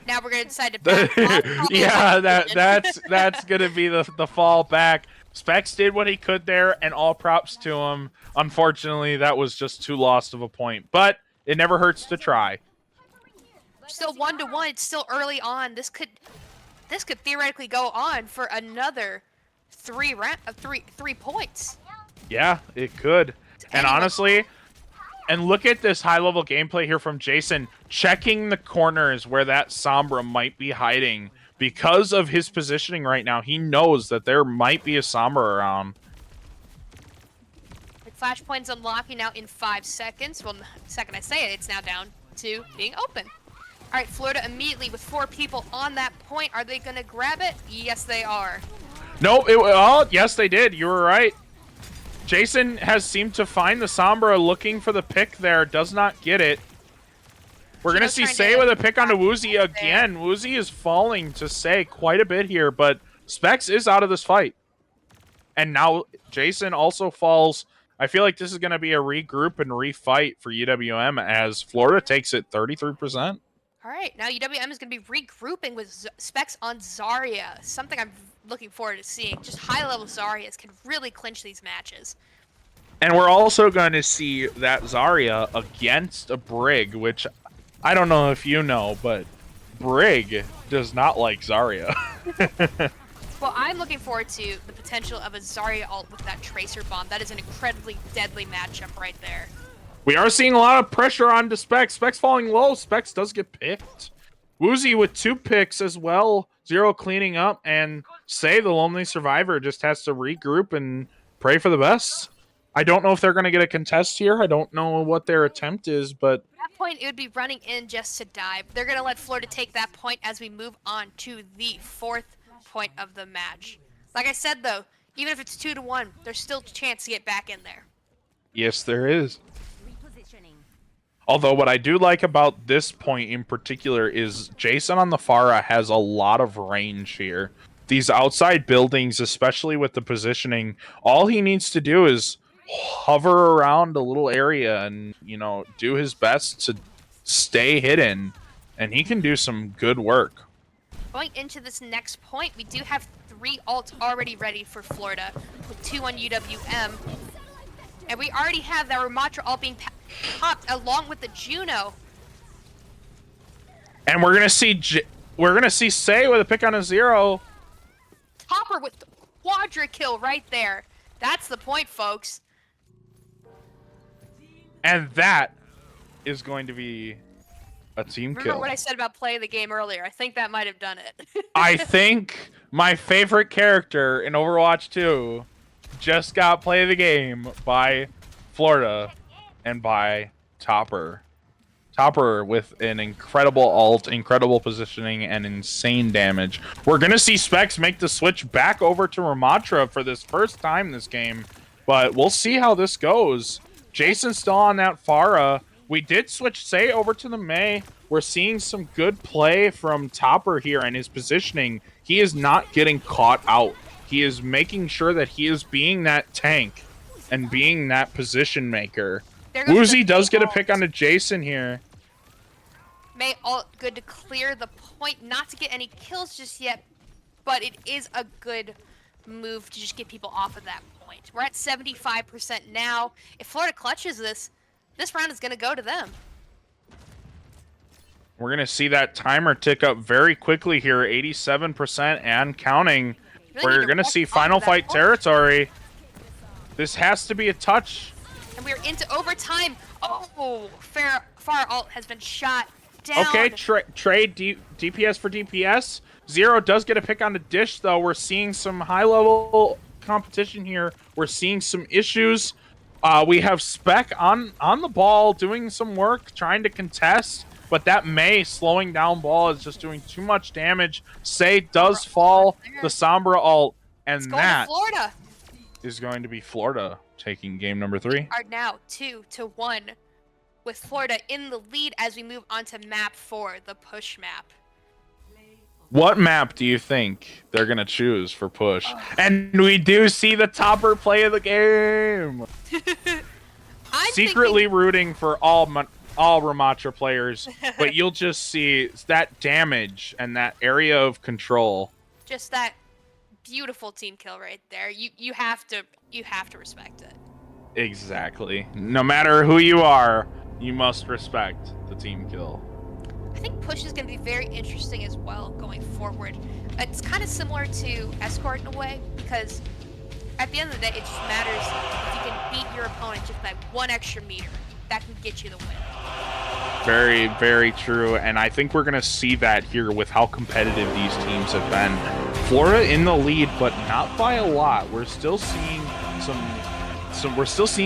Now we're gonna decide to back off. Yeah, that's gonna be the fall back. Specs did what he could there, and all props to him. Unfortunately, that was just too lost of a point, but it never hurts to try. Still 1-1. It's still early on. This could theoretically go on for another three points. Yeah, it could. And honestly, and look at this high-level gameplay here from Jason, checking the corners where that Sombra might be hiding. Because of his positioning right now, he knows that there might be a Sombra around. The Flashpoint's unlocking now in 5 seconds. Well, the second I say it, it's now down to being open. All right, Florida immediately with 4 people on that point. Are they going to grab it? Yes, they are. No, oh, yes, they did. You were right. Jason has seemed to find the Sombra looking for the pick there. Does not get it. We're going to see Say with a pick onto Woozy again. Woozy is falling to Say quite a bit here, but Specs is out of this fight. And now Jason also falls. I feel like this is going to be a regroup and refight for UWM as Florida takes it 33%. All right, now UWM is going to be regrouping with Specs on Zarya. Something I'm looking forward to seeing. Just high-level Zaryas can really clinch these matches. And we're also going to see that Zarya against a Brig, which I don't know if you know, but Brig does not like Zarya. Well, I'm looking forward to the potential of a Zarya ult with that Tracer Bomb. That is an incredibly deadly matchup right there. We are seeing a lot of pressure on Specs. Specs falling low. Specs does get picked. Woozy with 2 picks as well. 0 cleaning up. And Say, the lonely survivor, just has to regroup and pray for the best. I don't know if they're going to get a contest here. I don't know what their attempt is, but... At that point, it would be running in just to dive. They're going to let Florida take that point as we move on to the 4th point of the match. Like I said, though, even if it's 2-1, there's still a chance to get back in there. Yes, there is. Although what I do like about this point in particular is Jason on the Pharah has a lot of range here. These outside buildings, especially with the positioning, all he needs to do is hover around a little area and, you know, do his best to stay hidden, and he can do some good work. Going into this next point, we do have 3 ults already ready for Florida, with 2 on UWM. And we already have that Ramatra ult being popped along with the Juno. And we're gonna see Say with a pick on a 0. Topper with the quadra kill right there. That's the point, folks. And that is going to be a team kill. Remember what I said about playing the game earlier? I think that might have done it. I think my favorite character in Overwatch 2 just got play of the game by Florida and by Topper. Topper with an incredible ult, incredible positioning, and insane damage. We're going to see Specs make the switch back over to Ramatra for this first time this game, but we'll see how this goes. Jason's still on that Pharah. We did switch Say over to the Mei. We're seeing some good play from Topper here and his positioning. He is not getting caught out. He is making sure that he is being that tank and being that position maker. Woozy does get a pick onto Jason here. Mei ult good to clear the point, not to get any kills just yet, but it is a good move to just get people off of that point. We're at 75% now. If Florida clutches this round is going to go to them. We're going to see that timer tick up very quickly here, 87% and counting. We're going to see final fight territory. This has to be a touch. And we're into overtime. Oh, Far ult has been shot down. Okay, trade DPS for DPS. Zero does get a pick on the dish, though. We're seeing some high-level competition here. We're seeing some issues. We have Spec on the ball doing some work, trying to contest, but that Mei slowing down ball is just doing too much damage. Say does fall the Sombra ult, and that is going to be Florida taking game number 3. Are now 2-1 with Florida in the lead as we move on to map 4, the push map. What map do you think they're going to choose for push? And we do see the Topper play of the game. Secretly rooting for all Ramatra players, but you'll just see that damage and that area of control. Just that beautiful team kill right there. You have to respect it. Exactly. No matter who you are, you must respect the team kill. I think push is going to be very interesting as well going forward. It's kind of similar to escort in a way, because at the end of the day, it just matters if you can beat your opponent just by 1 extra meter. That can get you the win. Very, very true, and I think we're going to see that here with how competitive these teams have been. Florida in the lead, but not by a lot. We're still seeing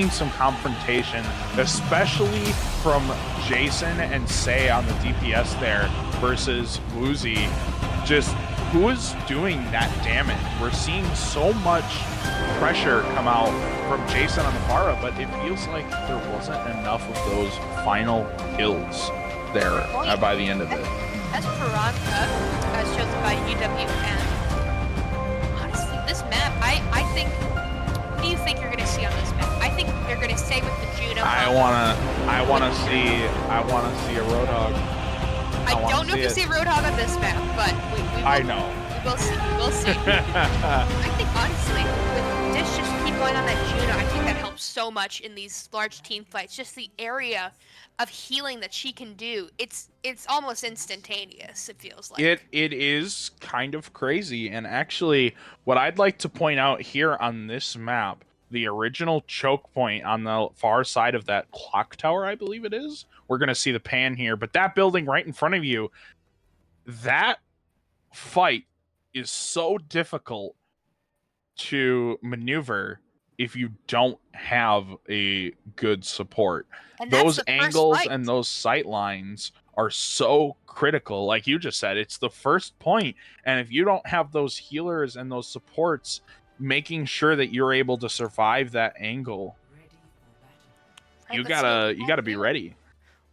some confrontation, especially from Jason and Say on the DPS there versus Woozy. Just who is doing that damage? We're seeing so much pressure come out from Jason on the Pharah, but it feels like there wasn't enough of those final kills there by the end of it. As Piranha, as chosen by UWM, honestly, this map, I think. What do you think you're gonna see on this map? I think they're gonna stay with the Juno. I wanna see a Roadhog. I don't know if you see Roadhog on this map, but we will, I know. We will see. We will see. I think honestly, with Dish just keep going on that Juno, I think that helps so much in these large team fights. Just the area of healing that she can do, it's almost instantaneous. It feels like it is kind of crazy. And actually, what I'd like to point out here on this map, the original choke point on the far side of that clock tower, I believe it is. We're gonna see the pan here, but that building right in front of you, that fight is so difficult to maneuver if you don't have a good support. And those angles and those sight lines are so critical. Like you just said, it's the first point, and if you don't have those healers and those supports making sure that you're able to survive that angle, you gotta be ready.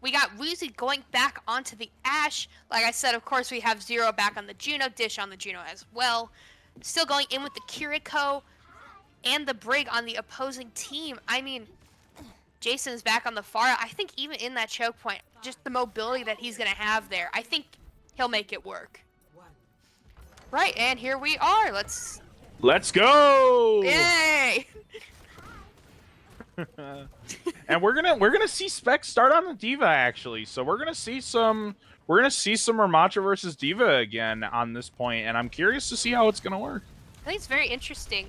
We got Woozy going back onto the Ashe. Like I said, of course, we have Zero back on the Juno, Dish on the Juno as well. Still going in with the Kiriko and the Brig on the opposing team. I mean, Jason's back on the Pharah. I think even in that choke point, just the mobility that he's going to have there, I think he'll make it work. Right, and here we are. Let's go! Yay! And we're gonna see Spec start on the D.Va actually. So we're gonna see some Ramatra versus D.Va again on this point, and I'm curious to see how it's gonna work. I think it's very interesting.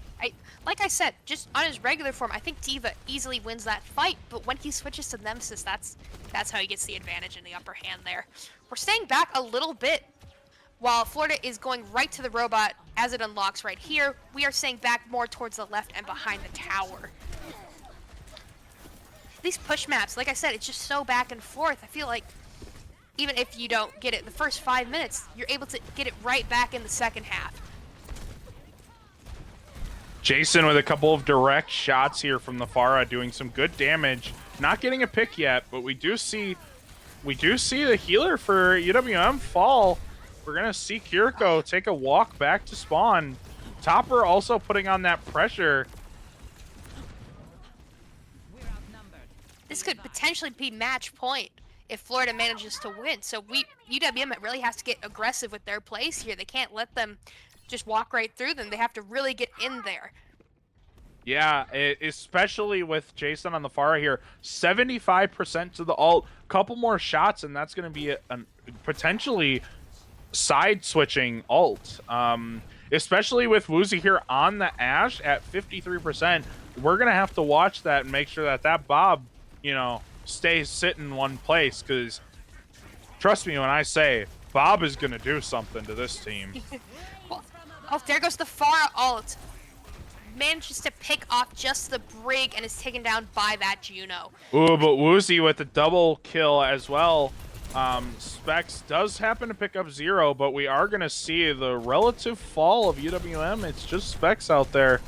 Like I said, just on his regular form, I think D.Va easily wins that fight, but when he switches to Nemesis, that's how he gets the advantage in the upper hand there. We're staying back a little bit while Florida is going right to the robot as it unlocks right here. We are staying back more towards the left and behind the tower. These push maps, like I said, it's just so back and forth. I feel like even if you don't get it the first 5 minutes, you're able to get it right back in the second half. Jason with a couple of direct shots here from the Pharah, doing some good damage. not getting a pick yet, but we do see the healer for UWM fall. We're gonna see Kiriko take a walk back to spawn. Topper also putting on that pressure. This could potentially be match point if Florida manages to win. So UWM really has to get aggressive with their plays here. They can't let them just walk right through them. They have to really get in there. Yeah, especially with Jason on the far here. 75% to the ult. Couple more shots, and that's going to be a potentially side-switching ult. Especially with Woozy here on the Ashe at 53%. We're going to have to watch that and make sure that that Bob, you know, stays sitting in one place, because trust me when I say Bob is going to do something to this team. Oh, there goes the far ult. Manages to pick off just the Brig and is taken down by that Juno. Ooh, but Woozy with the double kill as well. Specs does happen to pick up 0, but we are going to see the relative fall of UWM. It's just Specs out there.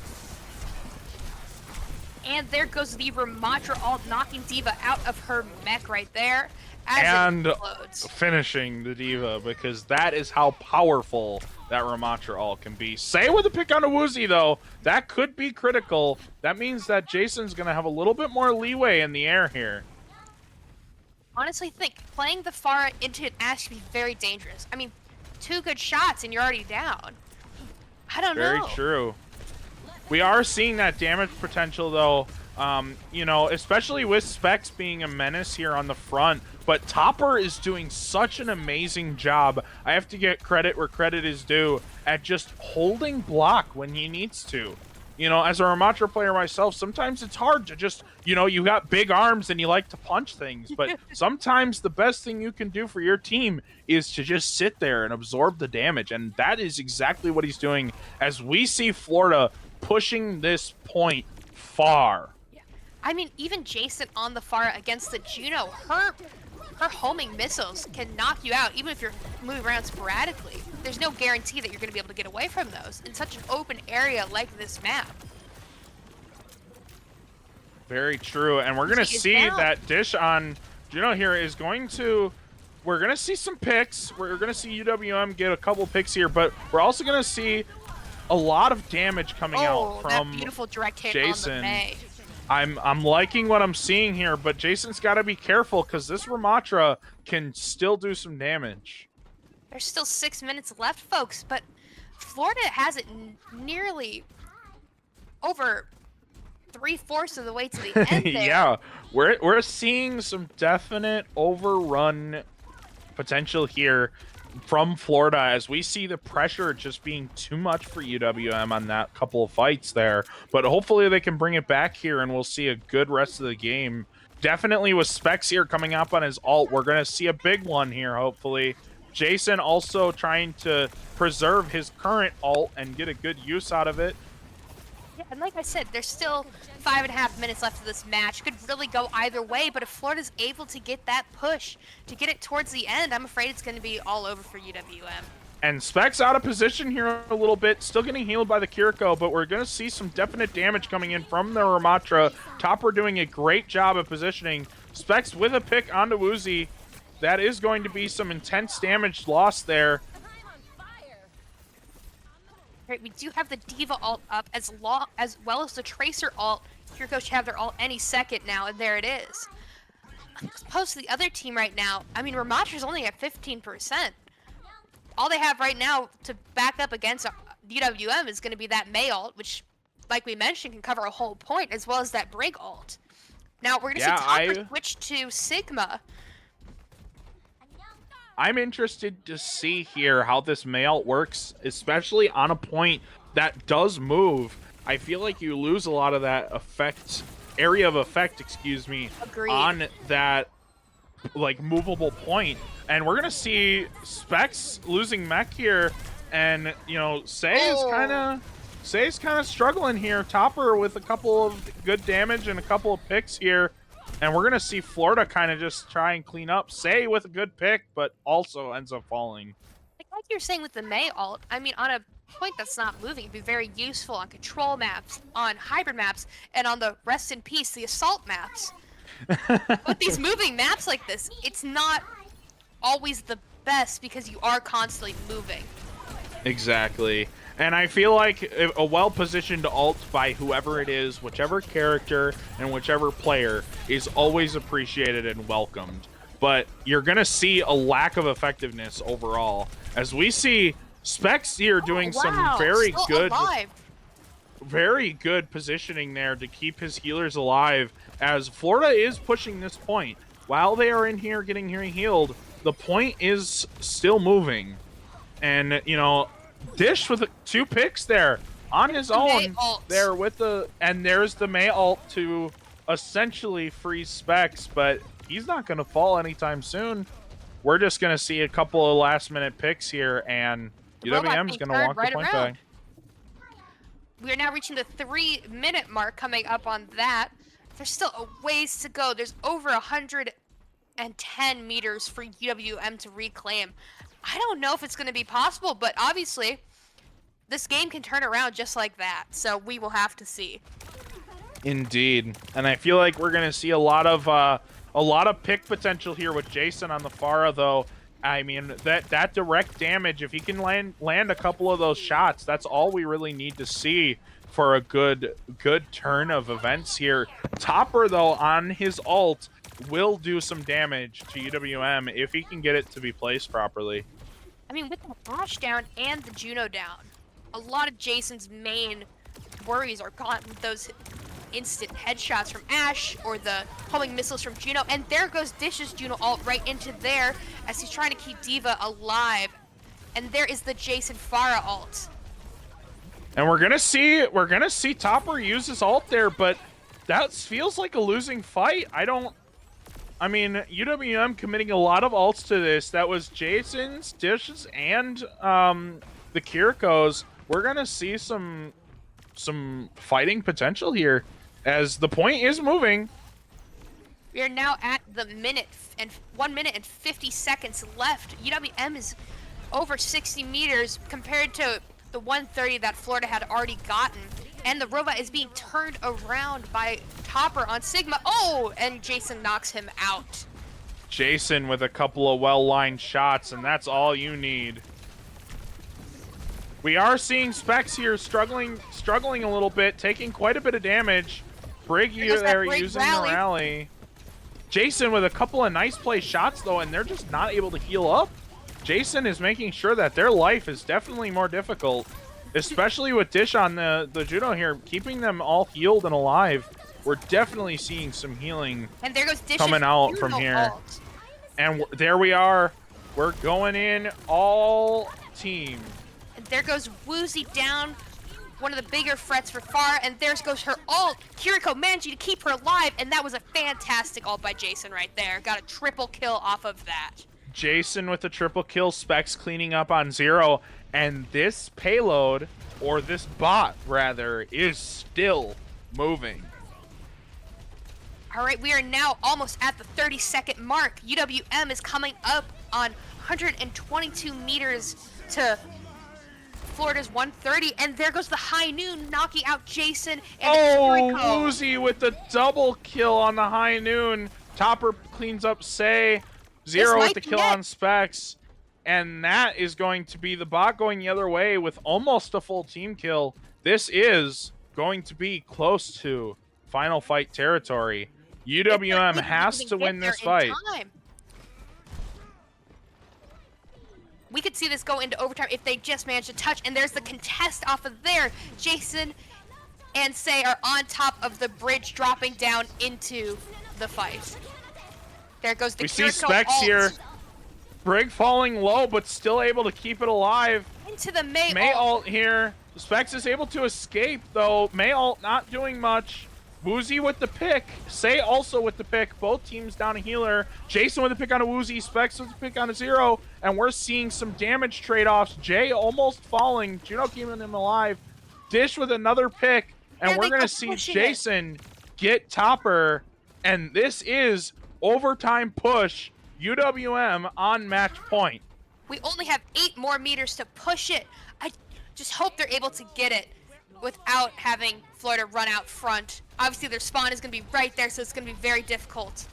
And there goes the Ramatra ult, knocking D.Va out of her mech right there. And finishing the D.Va, because that is how powerful that Ramatra ult can be. Say with a pick on a Woozy, though, that could be critical. That means that Jason's going to have a little bit more leeway in the air here. Honestly, think playing the Pharah into an Ashe can be very dangerous. I mean, 2 good shots and you're already down. I don't know. Very true. We are seeing that damage potential, though. You know, especially with Specs being a menace here on the front. But Topper is doing such an amazing job. I have to get credit where credit is due at just holding block when he needs to. You know, as a Ramatra player myself, sometimes it's hard to just, you know, you got big arms and you like to punch things. But sometimes the best thing you can do for your team is to just sit there and absorb the damage. And that is exactly what he's doing as we see Florida pushing this point far. Yeah. I mean, even Jason on the far against the Juno, her homing missiles can knock you out even if you're moving around sporadically. There's no guarantee that you're going to be able to get away from those in such an open area like this map. Very true. And we're going to see that dish on Juno here is going to... We're going to see some picks. We're going to see UWM get a couple picks here, but we're also going to see a lot of damage coming out from that beautiful direct hit Jason. On the May. I'm liking what I'm seeing here, but Jason's got to be careful because this Ramatra can still do some damage. There's still 6 minutes left, folks, but Florida has it nearly over 3/4 of the way to the end there. Yeah, we're seeing some definite overrun potential here from Florida as we see the pressure just being too much for UWM on that couple of fights there. But hopefully they can bring it back here and we'll see a good rest of the game. Definitely with Specs here coming up on his ult, we're going to see a big one here, hopefully. Jason also trying to preserve his current ult and get a good use out of it. Yeah, and like I said, there's still 5.5 minutes left of this match. Could really go either way, but if Florida's able to get that push, to get it towards the end, I'm afraid it's going to be all over for UWM. And Specs out of position here a little bit, still getting healed by the Kiriko, but we're going to see some definite damage coming in from the Ramatra. Topper doing a great job of positioning. Specs with a pick onto Woozy. That is going to be some intense damage lost there. Right, we do have the D.Va ult up as well as the Tracer ult. Kiriko should have their ult any second now, and there it is. As opposed to the other team right now, I mean, Ramatra's only at 15%. All they have right now to back up against UWM is going to be that May ult, which, like we mentioned, can cover a whole point, as well as that Brig ult. Now, we're going to see Topper switch to Sigma. I'm interested to see here how this May ult works, especially on a point that does move. I feel like you lose a lot of that area of effect, excuse me, Agreed. On that like movable point. And we're gonna see Specs losing mech here, and you know, Say's kind of struggling here. Topper with a couple of good damage and a couple of picks here. And we're going to see Florida kind of just try and clean up. Say with a good pick, but also ends up falling. Like you're saying with the May ult, I mean, on a point that's not moving, it'd be very useful on control maps, on hybrid maps, and on the Rest in Peace, the assault maps. With these moving maps like this, it's not always the best because you are constantly moving. Exactly. And I feel like a well-positioned ult by whoever it is, whichever character and whichever player, is always appreciated and welcomed. But you're going to see a lack of effectiveness overall. As we see Specs here doing some very good positioning there to keep his healers alive, as Florida is pushing this point. While they are in here getting healed, the point is still moving. And, you know, Dish with 2 picks there on his own there with the, and there's the May ult to essentially freeze Specs, but he's not going to fall anytime soon. We're just going to see a couple of last-minute picks here, and UWM is going to walk the point back. We are now reaching the 3-minute mark coming up on that. There's still a ways to go. There's over 110 meters for UWM to reclaim. I don't know if it's going to be possible, but obviously this game can turn around just like that. So we will have to see. Indeed. And I feel like we're going to see a lot of pick potential here with Jason on the Pharah, though. I mean, that direct damage, if he can land a couple of those shots, that's all we really need to see for a good turn of events here. Topper, though, on his ult, will do some damage to UWM if he can get it to be placed properly. I mean, with the Flash down and the Juno down, a lot of Jason's main worries are gone with those instant headshots from Ashe or the homing missiles from Juno. And there goes Dish's Juno ult right into there as he's trying to keep D.Va alive. And there is the Jason Pharah ult. And we're gonna see Topper use his ult there, but that feels like a losing fight. I mean, UWM committing a lot of ults to this. That was Jason's, Dish's, and the Kiriko's. We're gonna see some fighting potential here, as the point is moving. We are now at the 1 minute and 50 seconds left. UWM is over 60 meters compared to the 130 that Florida had already gotten. And the robot is being turned around by Topper on Sigma. Oh, and Jason knocks him out. Jason with a couple of well-lined shots, and that's all you need. We are seeing Specs here struggling a little bit, taking quite a bit of damage. Brig there using the rally. Jason with a couple of nice play shots, though, and they're just not able to heal up. Jason is making sure that their life is definitely more difficult, especially with Dish on the Juno here, keeping them all healed and alive. We're definitely seeing some healing and there goes Dish's coming out from here. Ult. And there we are. We're going in all team. And there goes Woozy down, one of the bigger threats for Pharah, and there goes her ult. Kiriko managing to keep her alive, and that was a fantastic ult by Jason right there. Got a triple kill off of that. Jason with a triple kill, Specs cleaning up on Zero, and this payload, or this bot rather, is still moving. All right, we are now almost at the 30-second mark. UWM is coming up on 122 meters to Florida's 130, and there goes the High Noon knocking out Jason and Woozy with the double kill on the High Noon. Topper cleans up Say. Zero with the kill on Specs. And that is going to be the bot going the other way with almost a full team kill. This is going to be close to final fight territory. UWM has to win this fight. We could see this go into overtime if they just manage to touch, and there's the contest off of there. Jason and Say are on top of the bridge, dropping down into the fight. There goes the We see Specs here. Brig falling low, but still able to keep it alive. Into the May ult here. Specs is able to escape, though. May ult not doing much. Woozy with the pick. Say also with the pick. Both teams down a healer. Jason with the pick on a Woozy. Specs with the pick on a Zero. And we're seeing some damage trade-offs. Jay almost falling. Juno keeping him alive. Dish with another pick. And we're going to see Jason get Topper. And this is overtime push. UWM on match point. We only have 8 more meters to push it. I just hope they're able to get it. without having Florida run out front. Obviously, their spawn is going to be right there, so it's going to be very difficult.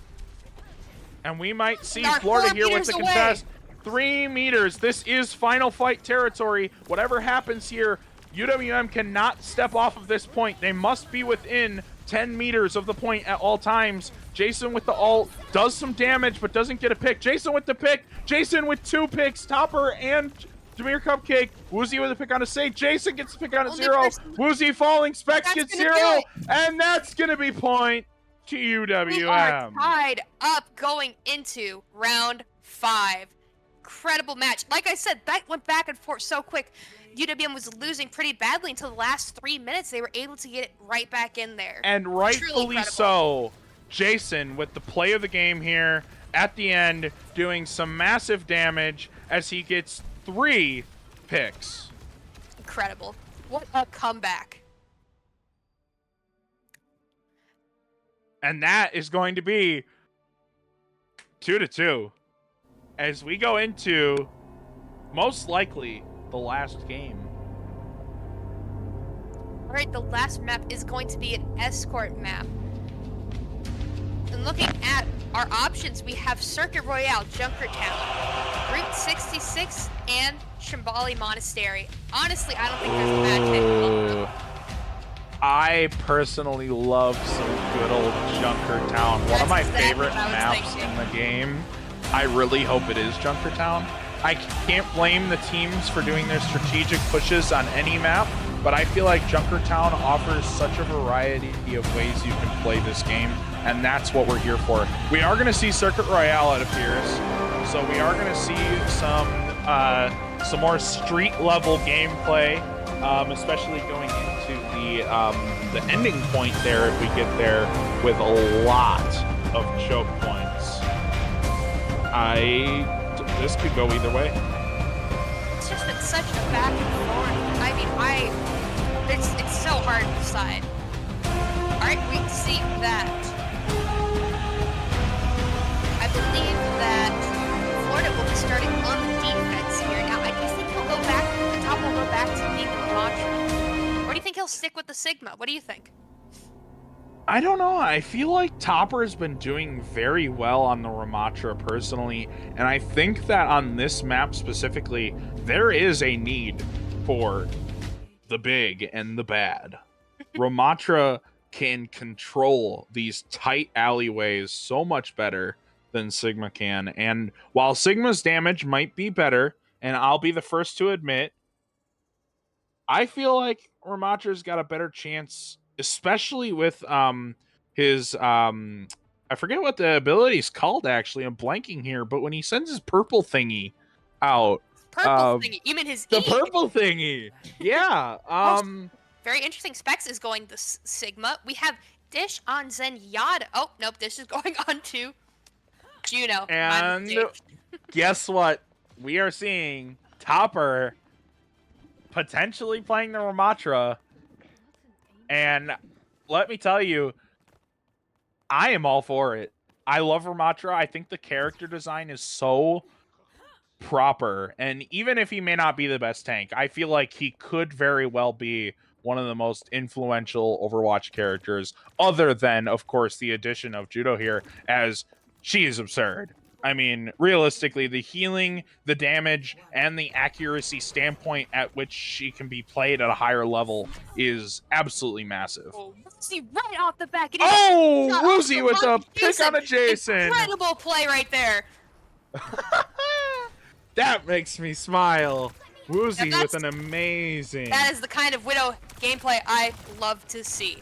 And we might see They're Florida 4 here with meters the away. contest. 3 meters. This is final fight territory. Whatever happens here, UWM cannot step off of this point. They must be within 10 meters of the point at all times. Jason with the ult does some damage, but doesn't get a pick. Jason with the pick. Jason with 2 picks. Topper and Jameer Cupcake. Woozy with a pick on a save. Jason gets a pick on a 0. Woozy falling. Specs gets 0. And that's going to be point to UWM. We are tied up going into round 5. Incredible match. Like I said, that went back and forth so quick. UWM was losing pretty badly until the last 3 minutes. They were able to get it right back in there. And rightfully so. Jason with the play of the game here at the end, doing some massive damage as he gets 3 picks. Incredible. What a comeback. And that is going to be 2-2 as we go into most likely the last game. All right, the last map is going to be an escort map. And looking at our options, we have Circuit Royale, Junkertown, Route 66, and Shambali Monastery. Honestly, I don't think there's a bad pick. I personally love some good old Junkertown. One of my favorite maps in the game. I really hope it is Junkertown. I can't blame the teams for doing their strategic pushes on any map, but I feel like Junkertown offers such a variety of ways you can play this game, and that's what we're here for. We are going to see Circuit Royale, it appears, so we are going to see some more street-level gameplay, especially going into the ending point there if we get there with a lot of choke points. This could go either way. It's just been such a back and forth. I mean, it's so hard to decide. All right, we see that. I believe that Florida will be starting on the defense here. Now, I do think he'll go back, the top will go back to the Ramatra. Or do you think he'll stick with the Sigma? What do you think? I don't know. I feel like Topper's been doing very well on the Ramatra personally, and I think that on this map specifically, there is a need for the big and the bad. Ramatra can control these tight alleyways so much better than Sigma can, and while Sigma's damage might be better, and I'll be the first to admit, I feel like Ramatra's got a better chance, especially with his I forget what the ability's called actually. I'm blanking here, but when he sends his purple thingy out. Purple thingy. You mean his the purple thingy. Yeah. Very interesting. Specs is going the Sigma. We have Dish on Zenyatta. Oh, nope, this is going on to Juno. And guess what? We are seeing Topper potentially playing the Ramatra. And let me tell you, I am all for it. I love Ramatra. I think the character design is so proper. And even if he may not be the best tank, I feel like he could very well be one of the most influential Overwatch characters, other than, of course, the addition of Judo here, as she is absurd. I mean, realistically, the healing, the damage, and the accuracy standpoint at which she can be played at a higher level is absolutely massive. Oh, Woozy right off the back. Oh, Woozy with a pick on a Jason. Incredible play right there. That makes me smile. Woozy with an amazing... That is the kind of Widow gameplay I love to see.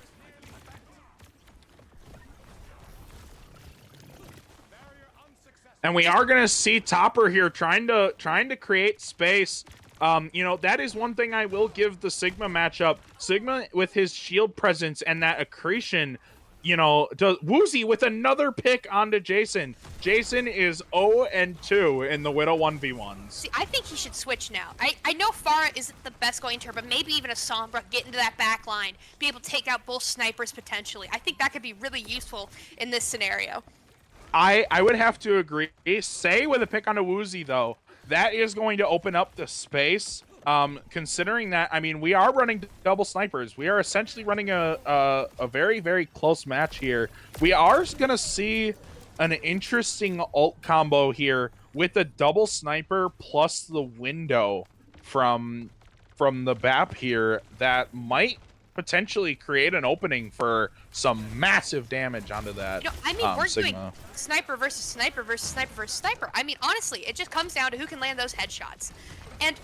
And we are going to see Topper here trying to create space. You know, that is one thing I will give the Sigma matchup. Sigma with his shield presence and that accretion, you know, does Woozy with another pick onto Jason. Jason is 0-2 in the Widow 1v1s. See, I think he should switch now. I know Pharah isn't the best going turn, but maybe even a Sombra, get into that back line, be able to take out both snipers potentially. I think that could be really useful in this scenario. I would have to agree. Say with a pick on a Woozy, though, that is going to open up the space Considering that, I mean, we are running double snipers. We are essentially running a very, very close match here. We are going to see an interesting ult combo here with a double sniper plus the window from the BAP here that might potentially create an opening for some massive damage onto that. You know, I mean, we're Sigma. doing sniper versus sniper versus sniper versus sniper. I mean, honestly, it just comes down to who can land those headshots. And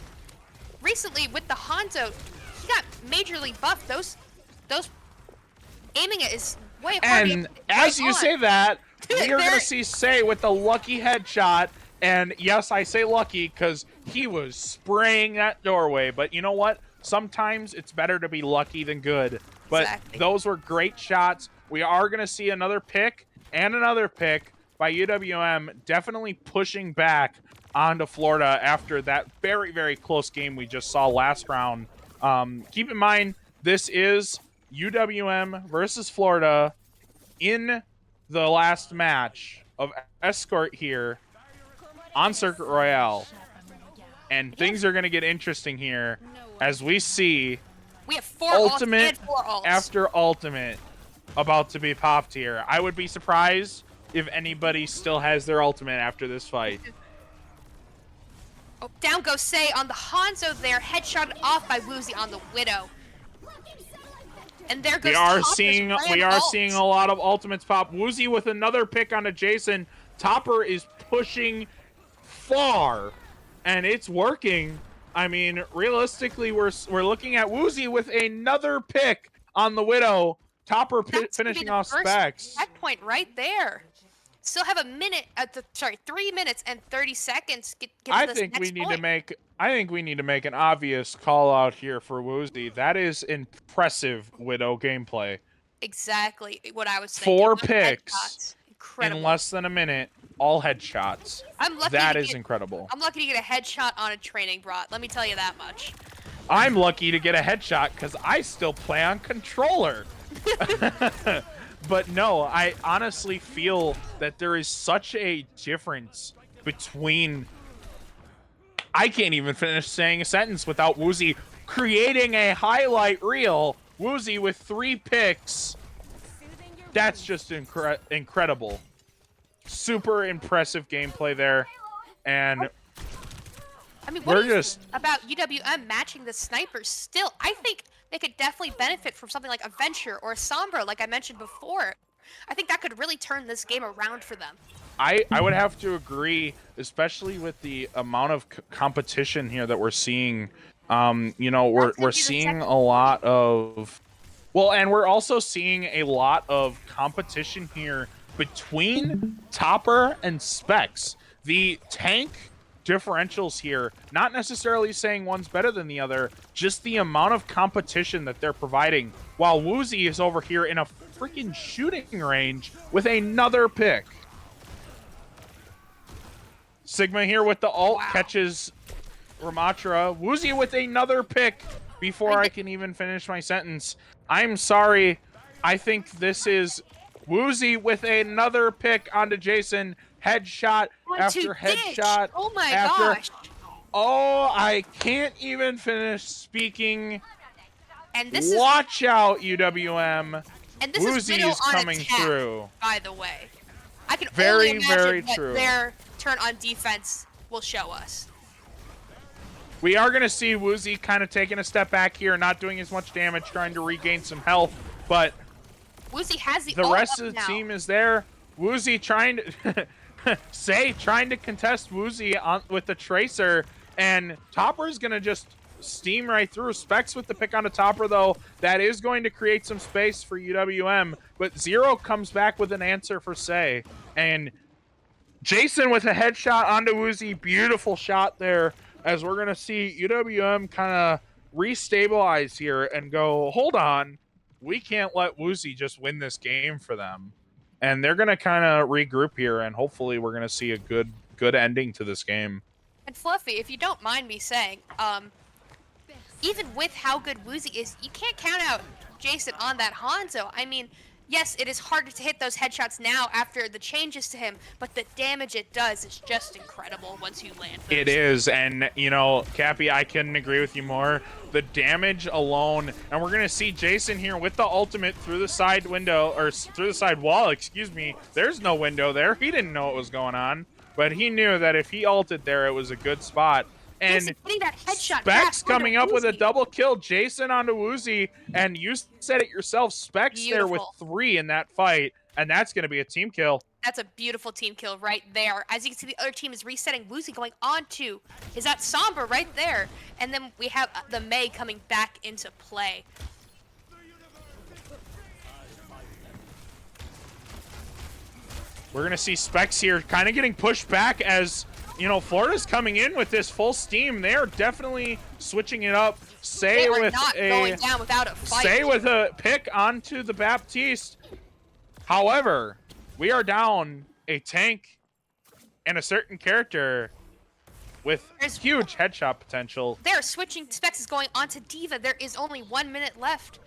recently with the Hanzo, he got majorly buffed. Those aiming it is way harder. And as you say that, we are going to see Say with the lucky headshot. And yes, I say lucky because he was spraying that doorway. But you know what? Sometimes it's better to be lucky than good. But Exactly. those were great shots. We are going to see another pick and another pick by UWM, definitely pushing back onto Florida after that very, very close game we just saw last round. Keep in mind, this is UWM versus Florida in the last match of Escort here on Circuit Royale. And things are going to get interesting here as we see we have 4 ultimate ults and 4 ults. after ultimate about to be popped here. I would be surprised if anybody still has their ultimate after this fight. Oh, down goes Say on the Hanzo there, headshot off by Woozy on the Widow. And there goes We are Topper's seeing grand ult. a lot of ultimates pop. Woozy with another pick onto Jason. Topper is pushing far, and it's working. I mean, realistically, we're looking at Woozy with another pick on the Widow. Topper finishing off Specs. Checkpoint right there. Still have a minute at the 3 minutes and 30 seconds. I think we need to make an obvious call out here for Woozy. That is impressive Widow gameplay. Exactly what I was saying. 4 picks Incredible. in less than a minute, all headshots. That is incredible. I'm lucky to get a headshot on a training bot. Let me tell you that much. I'm lucky to get a headshot because I still play on controller. But no, I honestly feel that there is such a difference between... I can't even finish saying a sentence without Woozy creating a highlight reel. Woozy with 3 picks. That's just incredible. Super impressive gameplay there. And I mean, what we're do you just... think about UWM matching the snipers still? I think they could definitely benefit from something like a Venture or a Sombra, like I mentioned before. I think that could really turn this game around for them. I would have to agree, especially with the amount of competition here that we're seeing. You know, we're seeing a lot of... Well, and we're also seeing a lot of competition here between Topper and Specs. The tank differentials here, not necessarily saying one's better than the other, just the amount of competition that they're providing, while Woozy is over here in a freaking shooting range with another pick. Sigma here with the ult catches Ramatra. Woozy with another pick before I can even finish my sentence. I'm sorry. I think this is Woozy with another pick onto Jason. Headshot after headshot. Oh my gosh. Oh, I can't even finish speaking. And this Watch out, UWM. And this Woozy is coming through. By the way, I can very, only imagine very what true. Their turn on defense will show us. We are going to see Woozy kind of taking a step back here, not doing as much damage, trying to regain some health, but Woozy has the rest of the team is there. Woozy trying to trying to contest Woozy with the Tracer, and Topper's going to just steam right through. Specs with the pick on the Topper, though. That is going to create some space for UWM, but Zero comes back with an answer for Say, and Jason with a headshot onto Woozy. Beautiful shot there, as we're going to see UWM kind of restabilize here and go, hold on, we can't let Woozy just win this game for them. And they're going to kind of regroup here, and hopefully we're going to see a good ending to this game. And Fluffy, if you don't mind me saying, even with how good Woozy is, you can't count out Jason on that Hanzo. I mean, Yes, it is harder to hit those headshots now after the changes to him, but the damage it does is just incredible once you land those. It is, and you know, Cappy, I couldn't agree with you more. The damage alone, and we're gonna see Jason here with the ultimate through the side window, or through the side wall, excuse me. There's no window there. He didn't know what was going on, but he knew that if he ulted there, it was a good spot. And that headshot Specs coming up with a double kill. Jason onto Woozy, and you said it yourself, Specs there with 3 in that fight, and that's going to be a team kill. That's a beautiful team kill right there. As you can see, the other team is resetting. Woozy going on to is that Sombra right there, and then we have the Mei coming back into play. We're going to see Specs here kind of getting pushed back as, you know, Florida's coming in with this full steam. They're definitely switching it up. Say with going down without a fight. Say with a pick onto the Baptiste. However, we are down a tank and a certain character with huge headshot potential. They're switching. Specs is going onto D.Va. There is only 1 minute left.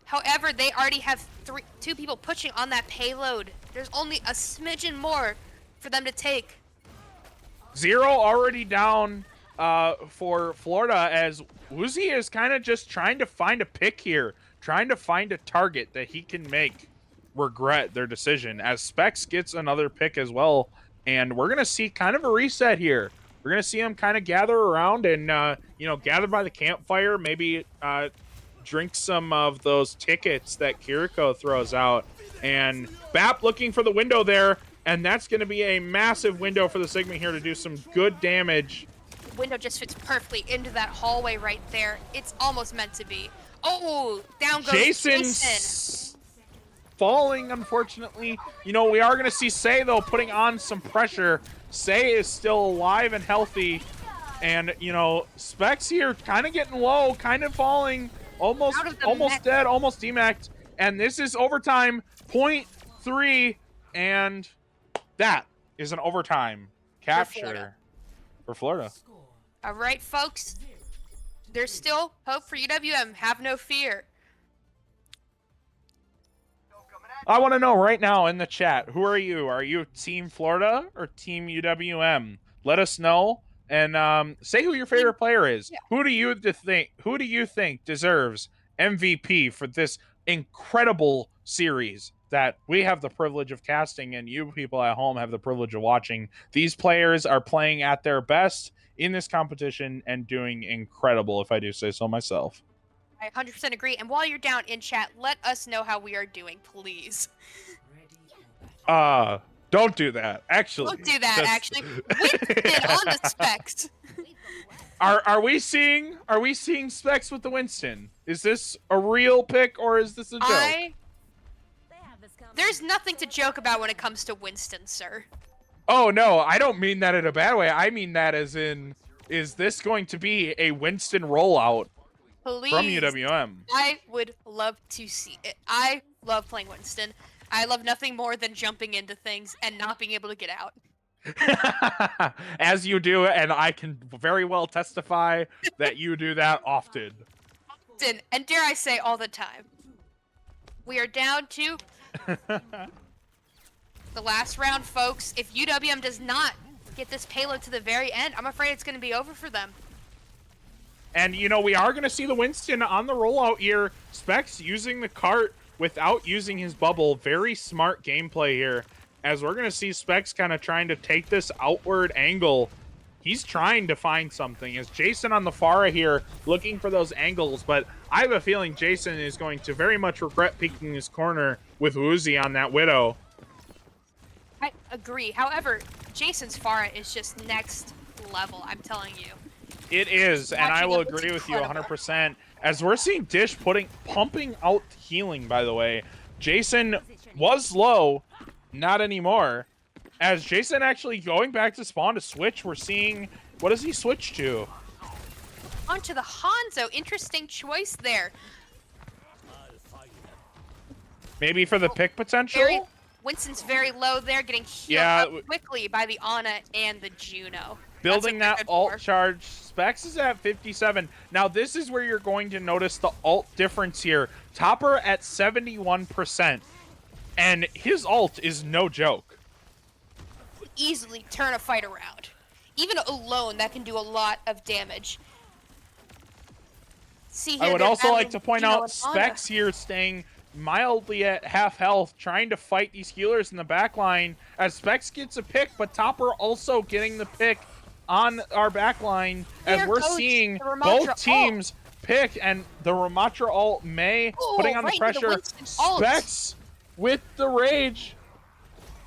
However, they already have 2 people pushing on that payload. There's only a smidgen more for them to take. 0 already down for Florida, as Woozy is kind of just trying to find a pick here, trying to find a target that he can make regret their decision, as Specs gets another pick as well. And we're going to see kind of a reset here. We're going to see him kind of gather around and, you know, gather by the campfire, maybe drink some of those tickets that Kiriko throws out. And Bap looking for the window there. And that's going to be a massive window for the Sigma here to do some good damage. The window just fits perfectly into that hallway right there. It's almost meant to be. Oh, down goes Jason. Falling, unfortunately. You know, we are going to see Say, though, putting on some pressure. Say is still alive and healthy. And, you know, Specs here kind of getting low, kind of falling. Almost dead, almost demacked. And this is overtime, 0.3, and that is an overtime capture for Florida. All right, folks. There's still hope for UWM. Have no fear. I want to know right now in the chat, who are you? Are you Team Florida or Team UWM? Let us know, and say who your favorite player is. Yeah. Who do you think deserves MVP for this incredible series that we have the privilege of casting, and you people at home have the privilege of watching? These players are playing at their best in this competition and doing incredible, if I do say so myself. I 100% agree. And while you're down in chat, let us know how we are doing, please. Don't do that. Actually, don't do that. Actually, Winston on the Specs. Are we seeing Specs with the Winston? Is this a real pick or is this a joke? There's nothing to joke about when it comes to Winston, sir. Oh no, I don't mean that in a bad way. I mean that as in, is this going to be a Winston rollout? Please, from UWM. I would love to see it. I love playing Winston. I love nothing more than jumping into things and not being able to get out. As you do, and I can very well testify that you do that often. Often, and dare I say all the time. We are down to the last round, folks. If UWM does not get this payload to the very end, I'm afraid it's going to be over for them. And, you know, we are going to see the Winston on the rollout here. Specs using the cart without using his bubble. Very smart gameplay here. As we're going to see Specs kind of trying to take this outward angle. He's trying to find something. As Jason on the Pharah here looking for those angles. But I have a feeling Jason is going to very much regret peeking his corner with Woozy on that Widow. I agree. However, Jason's Pharah is just next level, I'm telling you. It is, and I will agree with you 100%. As we're seeing Dish pumping out healing, by the way. Jason was low, not anymore. As Jason actually going back to spawn to switch, we're seeing, what does he switch to? Onto the Hanzo. Interesting choice there. Maybe for the pick potential? Winston's very low there, getting healed up quickly by the Ana and the Juno. Building that ult charge. Specs is at 57. Now, this is where you're going to notice the ult difference here. Topper at 71%. And his ult is no joke. Easily turn a fight around. Even alone, that can do a lot of damage. See here, I would they're also like battling to point Juno out and Ana. Specs here staying mildly at half health, trying to fight these healers in the back line as Specs gets a pick, but Topper also getting the pick on our back line as There we're goes seeing the Ramatra both ult. teams pick, and the Ramatra ult May putting Oh, on the right into the pressure. Winston ult. Specs with the rage.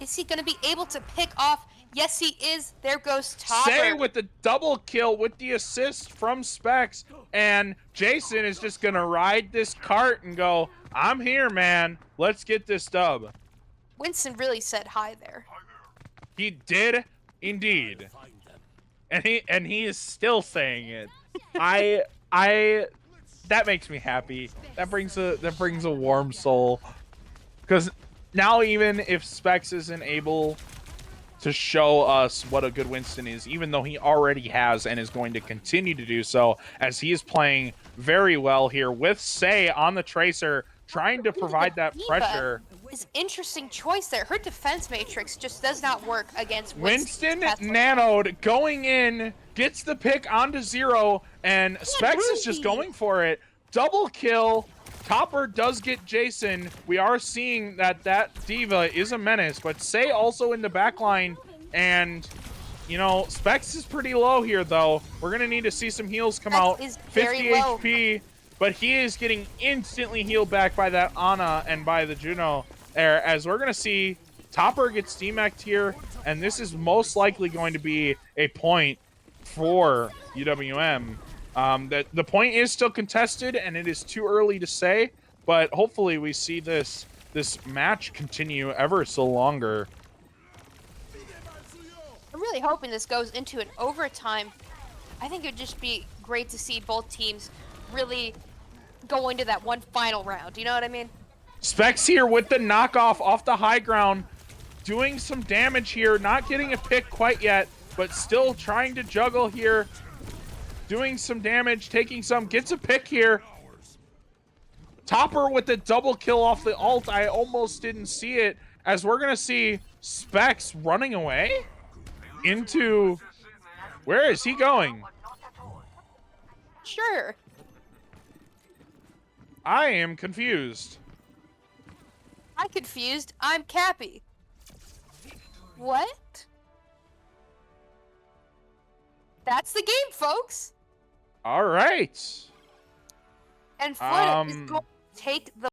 Is he going to be able to pick off? Yes, he is. There goes Topper. Say with the double kill with the assist from Specs, and Jason is just gonna ride this cart and go, I'm here, man. Let's get this dub. Winston really said hi there. He did indeed. And he is still saying it. I that makes me happy. That brings a warm soul. Because now even if Specs isn't able to show us what a good Winston is, even though he already has and is going to continue to do so, as he is playing very well here with Say on the Tracer, trying to provide that pressure. Is interesting choice there. Her defense matrix just does not work against Winston. Nanoed going in, gets the pick onto 0, and Specs is just going for it. Double kill. Topper does get Jason. We are seeing that Diva is a menace, but Say also in the back line, and you know, Specs is pretty low here though. We're gonna need to see some heals come out. 50 HP, but he is getting instantly healed back by that Ana and by the Juno there, as we're gonna see Topper gets demeched here, and this is most likely going to be a point for UWM. That the point is still contested, and it is too early to say, but hopefully we see this match continue ever so longer. I'm really hoping this goes into an overtime. I think it would just be great to see both teams really go into that one final round. You know what I mean? Specs here with the knockoff off the high ground, doing some damage here, not getting a pick quite yet, but still trying to juggle here. Doing some damage, taking some, gets a pick here. Topper with the double kill off the ult. I almost didn't see it, as we're gonna see Specs running away into, where is he going? Sure. I am confused. I'm confused. I'm Cappy. What? That's the game, folks. All right. And Florida is going to take the